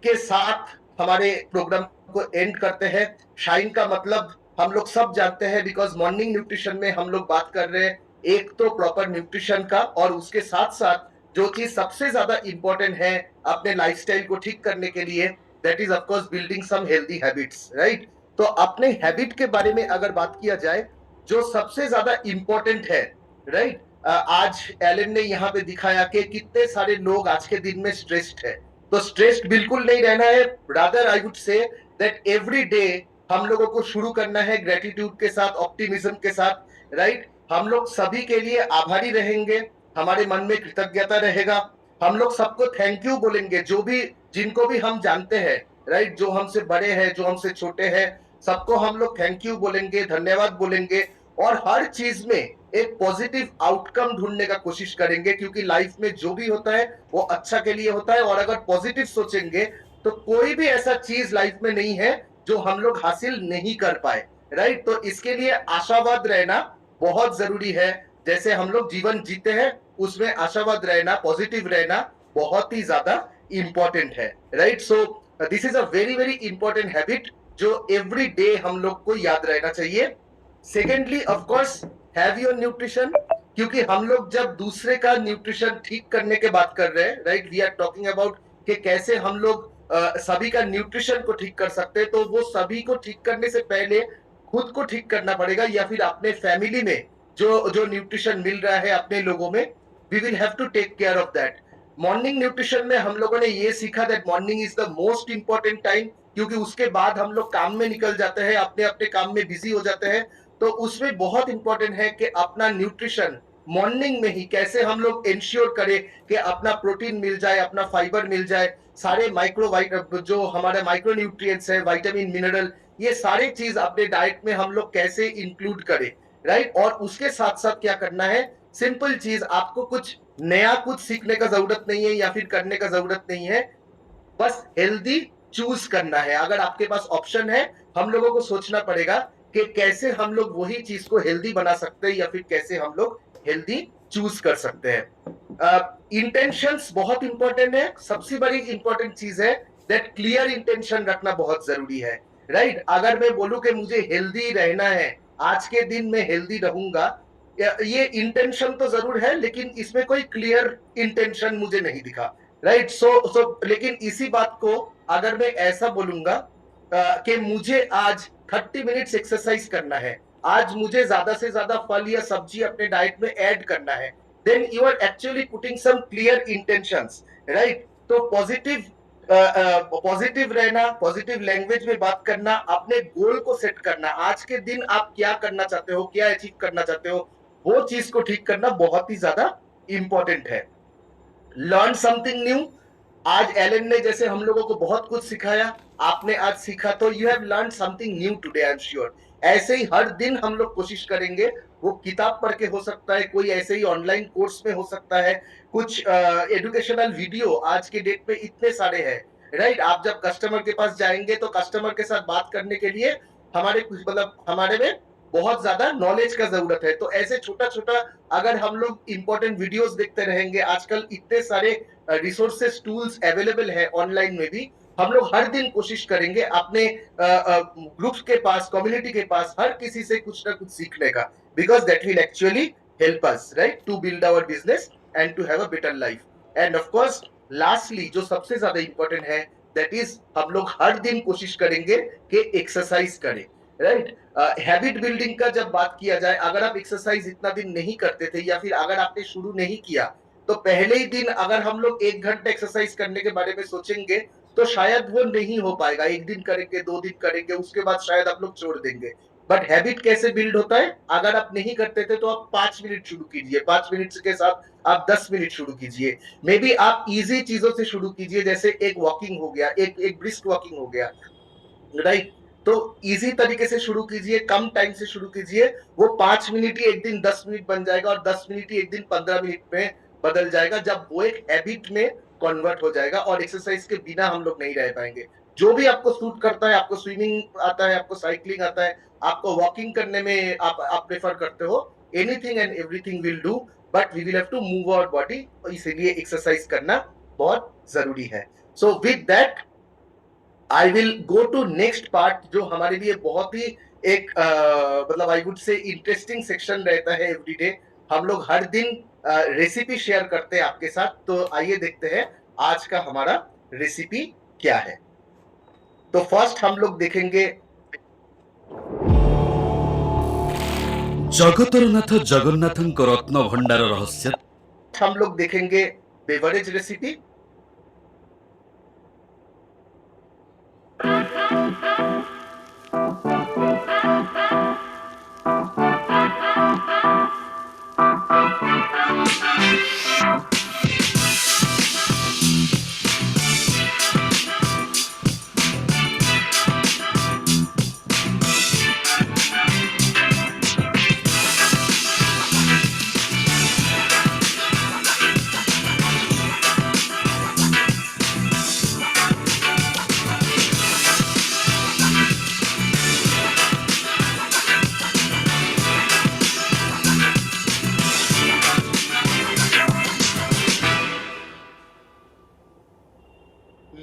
के साथ हमारे प्रोग्राम को एंड करते हैं। शाइन का मतलब हम लोग सब जानते हैं, बिकॉज मॉर्निंग न्यूट्रिशन में हम लोग बात कर रहे हैं एक तो प्रॉपर न्यूट्रिशन का, और उसके साथ साथ जो चीज सबसे ज्यादा इंपॉर्टेंट है अपने लाइफस्टाइल को ठीक करने के लिए, that is of course building some healthy habits, right. तो अपने हैबिट के बारे में अगर बात किया जाए, जो सबसे ज्यादा इंपॉर्टेंट है, राइट, आज एलन ने यहाँ पे दिखाया कि कितने सारे लोग आज के दिन में स्ट्रेस्ड है। तो स्ट्रेस्ड बिल्कुल नहीं रहना है, rather I would say that every day हम लोगों को शुरू करना है ग्रेटिट्यूड के साथ, ऑप्टिमिज्म के साथ, राइट। हम लोग सभी के लिए आभारी रहेंगे, हमारे मन में कृतज्ञता रहेगा, हम लोग सबको थैंक यू बोलेंगे, जो भी जिनको भी हम जानते हैं, राइट, जो हमसे बड़े हैं, जो हमसे छोटे हैं, सबको हम लोग थैंक यू बोलेंगे, धन्यवाद बोलेंगे, और हर चीज में एक पॉजिटिव आउटकम ढूंढने का कोशिश करेंगे, क्योंकि लाइफ में जो भी होता है वो अच्छा के लिए होता है, और अगर पॉजिटिव सोचेंगे तो कोई भी ऐसा चीज लाइफ में नहीं है जो हम लोग हासिल नहीं कर पाए, राइट। तो इसके लिए आशावाद रहना बहुत जरूरी है। जैसे हम लोग जीवन जीते हैं उसमें आशावाद रहना, पॉजिटिव रहना बहुत ही ज्यादा इंपॉर्टेंट है, right. So this is a very very important habit जो एवरी डे हम लोग को याद रहना चाहिए। Secondly of course have your nutrition, क्योंकि हम लोग जब दूसरे का न्यूट्रिशन ठीक करने के बात कर रहे हैं, right, we are talking about कि कैसे हम लोग सभी का न्यूट्रिशन को ठीक कर सकते हैं। तो वो सभी को ठीक करने से पहले खुद को ठीक करना पड़ेगा, या फिर अपने फैमिली में जो न्यूट्रिशन मिल रहा है अपने लोगों में, we will have to take care of that. Morning nutrition में हम लोगों ने ये सीखा that morning is the most important time, क्योंकि उसके बाद हम लोग काम में निकल जाते हैं, अपने अपने काम में बिजी हो जाते हैं। तो उसमें बहुत इंपॉर्टेंट है कि अपना न्यूट्रिशन मॉर्निंग में ही कैसे हम लोग इंश्योर करें कि अपना प्रोटीन मिल जाए, अपना फाइबर मिल जाए, सारे जो हमारे माइक्रो न्यूट्रिएंट्स है, विटामिन, मिनरल, ये सारी चीज अपने डाइट में हम लोग कैसे इंक्लूड करें, राइट। और उसके साथ साथ क्या करना है, सिंपल चीज, आपको कुछ नया कुछ सीखने का जरूरत नहीं है या फिर करने का जरूरत नहीं है, बस हेल्दी चूज करना है। अगर आपके पास ऑप्शन है, हम लोगों को सोचना पड़ेगा कि कैसे हम लोग वही चीज को हेल्दी बना सकते हैं, या फिर कैसे हम लोग हेल्दी चूज कर सकते हैं। इंटेंशंस बहुत इंपॉर्टेंट है। सबसे बड़ी इंपॉर्टेंट चीज है दैट क्लियर इंटेंशन रखना बहुत जरूरी है, राइट। अगर मैं बोलूं कि मुझे हेल्दी रहना है, आज के दिन में हेल्दी रहूंगा, ये इंटेंशन तो जरूर है, लेकिन इसमें कोई क्लियर इंटेंशन मुझे नहीं दिखा, राइट। सो लेकिन इसी बात को अगर मैं ऐसा बोलूंगा कि मुझे आज 30 मिनट्स एक्सरसाइज करना है, आज मुझे ज्यादा से ज्यादा फल या सब्जी अपने डाइट में ऐड करना है, then you are actually putting some clear intentions, right. तो पॉजिटिव रहना, पॉजिटिव लैंग्वेज में बात करना, अपने गोल को सेट करना, आज के दिन आप क्या करना चाहते हो, क्या अचीव करना चाहते हो, वो चीज को ठीक करना बहुत ही ज्यादा इंपॉर्टेंट है। लर्न समथिंग न्यू, आज एलन ने जैसे हम लोगों को बहुत कुछ सिखाया, आपने आज सीखा, तो you have learn something new today, I am sure. ऐसे ही हर दिन हम लोग कोशिश करेंगे, वो किताब पढ़ के हो सकता है, कोई ऐसे ही ऑनलाइन कोर्स में हो सकता है, कुछ एजुकेशनल वीडियो आज के डेट में इतने सारे हैं, राइट। आप जब कस्टमर के पास जाएंगे तो कस्टमर के साथ बात करने के लिए हमारे में बहुत ज्यादा नॉलेज का जरूरत है। तो ऐसे छोटा छोटा अगर हम लोग इंपॉर्टेंट वीडियोस देखते रहेंगे, आजकल इतने सारे रिसोर्सेस टूल्स अवेलेबल है ऑनलाइन में भी, हम लोग हर दिन कोशिश करेंगे अपने ग्रुप्स के पास, कम्युनिटी के पास हर किसी से कुछ ना कुछ सीखने का, because that will actually help us right to build our business and to have a better life. And of course lastly जो सबसे ज्यादा इंपॉर्टेंट है, दैट इज हम लोग हर दिन कोशिश करेंगे कि एक्सरसाइज करें, राइट। हैबिट बिल्डिंग का जब बात किया जाए, अगर आप एक्सरसाइज इतना दिन नहीं करते थे या फिर अगर आपने शुरू नहीं किया, तो पहले ही दिन अगर हम लोग 1 घंटा एक्सरसाइज करने के बारे में सोचेंगे तो शायद वो नहीं हो पाएगा। 1 दिन करेंगे, 2 दिन करेंगे, उसके बाद शायद आप लोग छोड़ देंगे। बट हैबिट कैसे बिल्ड होता है, अगर आप नहीं करते थे तो आप 5 मिनट शुरू कीजिए, 5 मिनट के साथ आप 10 मिनट शुरू कीजिए। मे बी आप इजी चीजों से शुरू कीजिए, जैसे एक वॉकिंग हो गया, एक ब्रिस्क वॉकिंग हो गया, राइट। तो इजी तरीके से शुरू कीजिए, कम टाइम से शुरू कीजिए। वो 5 मिनट ही एक दिन 10 मिनट बन जाएगा और 10 मिनट ही एक दिन 15 मिनट में बदल जाएगा, जब वो एक हैबिट में कन्वर्ट हो जाएगा और एक्सरसाइज के बिना हम लोग नहीं रह पाएंगे। जो भी आपको सूट करता है, आपको स्विमिंग आता है, आपको साइकिलिंग आता है, आपको वॉकिंग करने में आप प्रेफर करते हो, anything and everything will do, but we will have to move our body, इसीलिए एक्सरसाइज करना बहुत जरूरी है। So with that I will go to next part, जो हमारे लिए बहुत ही एक मतलब I would say interesting section रहता है एवरीडे। हम लोग हर दिन रेसिपी शेयर करते हैं आपके साथ, तो आइए देखते हैं आज का हमारा रेसिपी क्या है। तो फर्स्ट हम लोग देखेंगे जगतर नाथ जगन्नाथଙ୍କ रत्न भंडार रहस्य। हम लोग देखेंगे बेवरेज रेसिपी,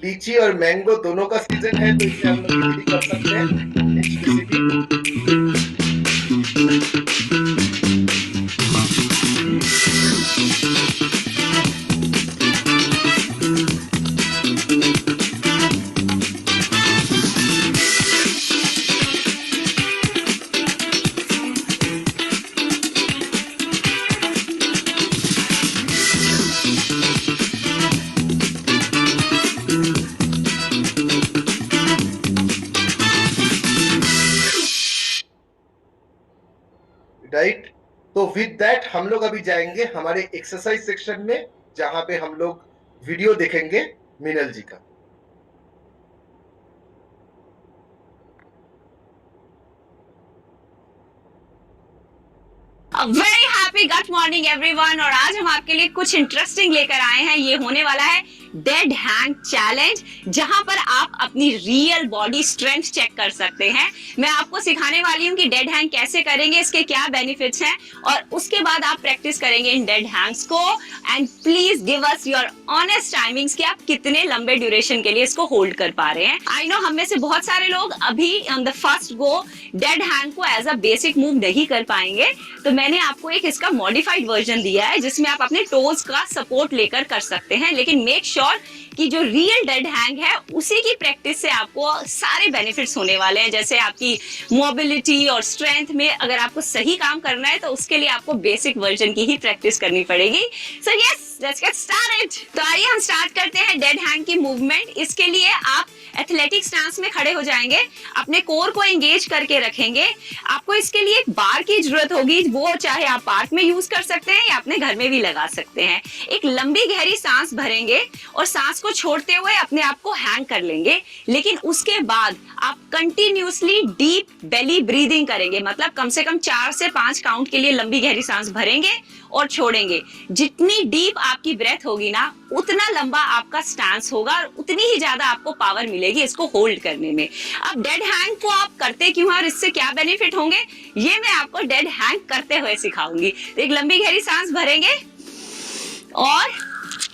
लीची और मैंगो दोनों का सीजन है, तो इसे हम लोग इजीली कर सकते हैं। Next recipe right. तो विद दैट हम लोग अभी जाएंगे हमारे एक्सरसाइज सेक्शन में, जहां पे हम लोग वीडियो देखेंगे मीनल जी का। Very happy good morning everyone. और आज हम आपके लिए कुछ इंटरेस्टिंग लेकर आए हैं। ये होने वाला है डेड हैंग चैलेंज, जहां पर आप अपनी रियल बॉडी स्ट्रेंथ चेक कर सकते हैं। मैं आपको सिखाने वाली हूँ कि डेड हैंग कैसे करेंगे, इसके क्या बेनिफिट्स हैं, और उसके बाद आप प्रैक्टिस करेंगे इन डेड हैंग्स को। And please give us your honest timings कि आप कितने लंबे ड्यूरेशन के लिए इसको होल्ड कर पा रहे हैं। आई नो हम में से बहुत सारे लोग अभी on the first go dead hang को एज अ बेसिक मूव नहीं कर पाएंगे, तो मैंने आपको एक इसका मॉडिफाइड वर्जन दिया है जिसमें आप अपने टोज का सपोर्ट लेकर कर सकते हैं। लेकिन मेक श्योर कि जो रियल डेड हैंग है उसी की प्रैक्टिस से आपको सारे बेनिफिट्स होने वाले हैं। जैसे आपकी मोबिलिटी और स्ट्रेंथ में अगर आपको सही काम करना है, तो उसके लिए आपको बेसिक वर्जन की ही प्रैक्टिस करनी पड़ेगी। So yes, let's get started. तो आइए हम स्टार्ट करते हैं डेड हैंग की मूवमेंट। इसके लिए आप एथलेटिक स्टांस में खड़े हो जाएंगे, अपने कोर को एंगेज करके रखेंगे। आपको इसके लिए एक बार की जरूरत होगी, वो चाहे आप पार्क में यूज कर सकते हैं या अपने घर में भी लगा सकते हैं। एक लंबी गहरी सांस भरेंगे और सांस को को छोड़ते हुए अपने आप को हैंग कर लेंगे, लेकिन उसके बाद आप कंटिन्यूसली डीप बेली ब्रीदिंग करेंगे, मतलब कम से कम 4 से 5 काउंट के लिए लंबी गहरी सांस भरेंगे और छोड़ेंगे। जितनी डीप आपकी ब्रेथ होगी ना, उतना लंबा आपका स्टैंस होगा और उतनी ही ज्यादा आपको पावर मिलेगी इसको होल्ड करने में। अब डेड हैंग को आप करते क्यों हैं और इससे क्या बेनिफिट होंगे, ये मैं आपको डेड हैंग करते हुए सिखाऊंगी। तो एक लंबी गहरी सांस भरेंगे और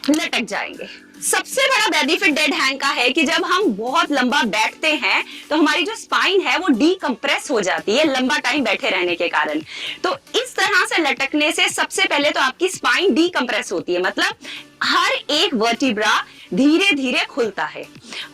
लटक जाएंगे। सबसे बड़ा बेनिफिट डेड हैंग का है कि जब हम बहुत लंबा बैठते हैं तो हमारी जो स्पाइन है वो डीकंप्रेस हो जाती है लंबा टाइम बैठे रहने के कारण। तो इस तरह से लटकने से सबसे पहले तो आपकी स्पाइन डीकंप्रेस होती है, मतलब हर एक वर्टिब्रा धीरे धीरे खुलता है।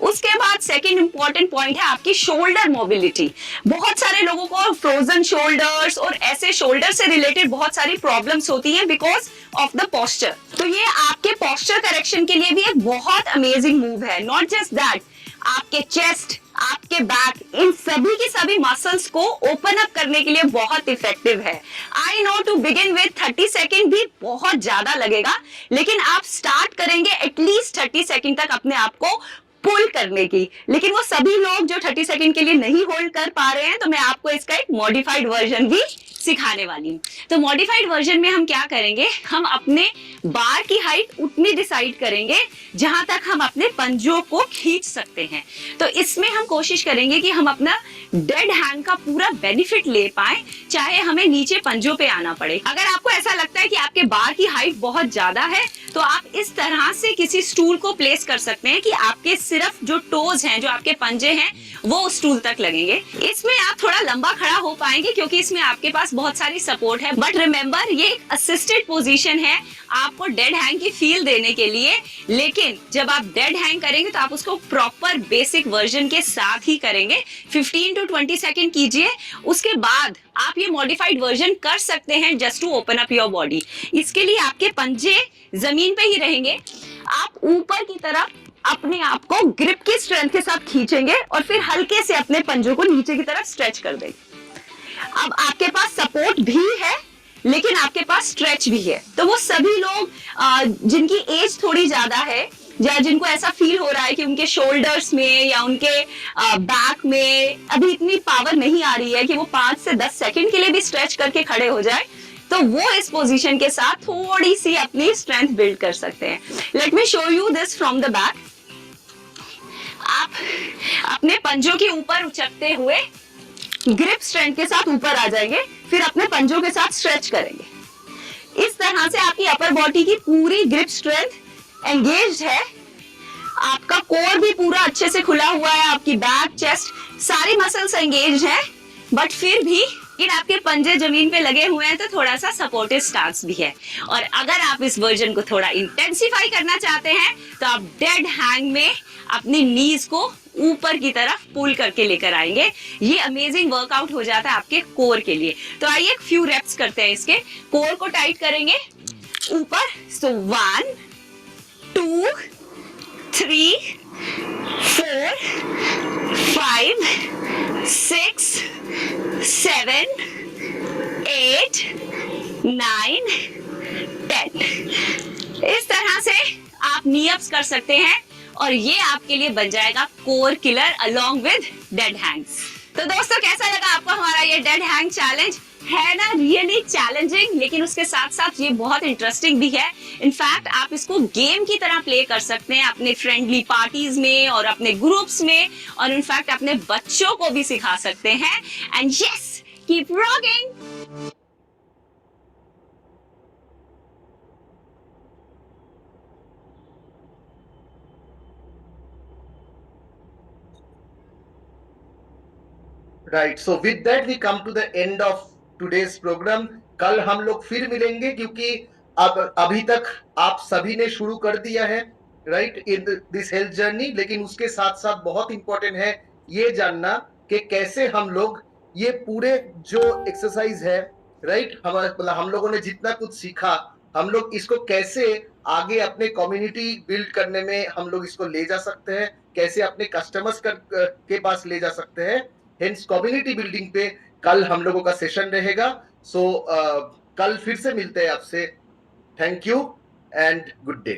उसके बाद सेकंड इंपॉर्टेंट पॉइंट है आपकी शोल्डर मोबिलिटी। बहुत सारे लोगों को फ्रोजन शोल्डर्स और ऐसे शोल्डर से रिलेटेड बहुत सारी प्रॉब्लम्स होती हैं बिकॉज ऑफ द पोस्चर। तो ये आपके पोस्चर करेक्शन के लिए भी एक बहुत अमेजिंग मूव है। नॉट जस्ट दैट, आपके चेस्ट, आपके बैक, इन सभी की सभी मसल्स को ओपन अप करने के लिए बहुत इफेक्टिव है। I know to begin with 30 second भी बहुत ज्यादा लगेगा, लेकिन आप स्टार्ट करेंगे एटलीस्ट 30 सेकेंड तक अपने आप को पुल करने की। लेकिन वो सभी लोग जो 30 सेकेंड के लिए नहीं होल्ड कर पा रहे हैं, तो मैं आपको इसका एक मॉडिफाइड वर्जन भी सिखाने वाली हूँ। तो मॉडिफाइड वर्जन में हम क्या करेंगे, हम अपने बार की हाइट उतनी डिसाइड करेंगे जहां तक हम अपने पंजों को खींच सकते हैं। तो इसमें हम कोशिश करेंगे कि हम अपना डेड हैंग का पूरा बेनिफिट ले पाए, चाहे हमें नीचे पंजों पे आना पड़े। अगर आपको ऐसा लगता है कि आपके बार की हाइट बहुत ज्यादा है, तो आप इस तरह से किसी स्टूल को प्लेस कर सकते हैं कि आपके सिर्फ जो टोज हैं, जो आपके पंजे हैं, वो स्टूल तक लगेंगे। इसमें आप थोड़ा लंबा खड़ा हो पाएंगे क्योंकि इसमें आपके पास बहुत सारी सपोर्ट है। बट रिमेंबर, ये एक असिस्टेड पोजीशन है आपको डेड हैंग की फील देने के लिए। लेकिन जब आप डेड हैंग करेंगे तो आप उसको प्रॉपर बेसिक वर्जन के साथ ही करेंगे। 15 to 20 सेकेंड कीजिए, उसके बाद आप ये मॉडिफाइड वर्जन कर सकते हैं just to open up your body. इसके लिए आपके पंजे जमीन पे ही रहेंगे, आप ऊपर की तरफ अपने आप को ग्रिप की स्ट्रेंथ के साथ खींचेंगे और फिर हल्के से अपने पंजों को नीचे की तरफ स्ट्रेच कर देंगे। अब आपके पास सपोर्ट भी है लेकिन आपके पास स्ट्रेच भी है। तो वो सभी लोग जिनकी एज थोड़ी ज्यादा है या जिनको ऐसा फील हो रहा है कि उनके शोल्डर्स में या उनके बैक में अभी इतनी पावर नहीं आ रही है कि वो 5 से 10 सेकंड के लिए भी स्ट्रेच करके खड़े हो जाए, तो वो इस पोजीशन के साथ थोड़ी सी अपनी स्ट्रेंथ बिल्ड कर सकते हैं। Let me show you this from the back. आप अपने पंजों के ऊपर उचकते हुए ग्रिप स्ट्रेंथ के साथ ऊपर आ जाएंगे, फिर अपने पंजों के साथ स्ट्रेच करेंगे। इस तरह से आपकी अपर बॉडी की पूरी ग्रिप स्ट्रेंथ एंगेज्ड है, आपका कोर भी पूरा अच्छे से खुला हुआ है, आपकी बैक, चेस्ट, सारी मसल्स एंगेज्ड है। बट फिर भी इन आपके पंजे जमीन पे लगे हुए हैं तो थोड़ा सा सपोर्टिव स्टांस भी है। और अगर आप इस वर्जन को थोड़ा इंटेंसिफाई करना चाहते हैं तो आप डेड हैंग में अपनी नीज को ऊपर की तरफ पुल करके लेकर आएंगे। ये अमेजिंग वर्कआउट हो जाता है आपके कोर के लिए। तो आइए एक फ्यू रेप्स करते हैं इसके। कोर को टाइट करेंगे ऊपर। सो 1 2 3 4 5 6 7 8 9 10। इस तरह से आप नी अप्स कर सकते हैं और ये आपके लिए बन जाएगा core killer along with dead Hanks. तो दोस्तों, कैसा लगा आपको हमारा ये डेड हैंग चैलेंज? है ना रियली चैलेंजिंग, लेकिन उसके साथ साथ ये बहुत इंटरेस्टिंग भी है। इनफैक्ट आप इसको गेम की तरह प्ले कर सकते हैं अपने फ्रेंडली पार्टीज में और अपने ग्रुप्स में, और इनफैक्ट अपने बच्चों को भी सिखा सकते हैं। And yes, keep rocking. Right, so with that we come to the end of today's programme. कल हम लोग फिर मिलेंगे क्योंकि अब अभी तक आप सभी ने शुरू कर दिया है right in this health journey, लेकिन उसके साथ साथ बहुत इंपॉर्टेंट है ये जानना कि कैसे हम लोग ये पूरे जो एक्सरसाइज है राइट, हम लोगों ने जितना कुछ सीखा, हम लोग इसको कैसे आगे अपने कम्युनिटी बिल्ड करने में हम लोग इसको ले जा सकते हैं, कैसे अपने कस्टमर्स के पास ले जा सकते हैं। हेंस कम्युनिटी बिल्डिंग पे कल हम लोगों का सेशन रहेगा। सो कल फिर से मिलते हैं आपसे। Thank you and good day.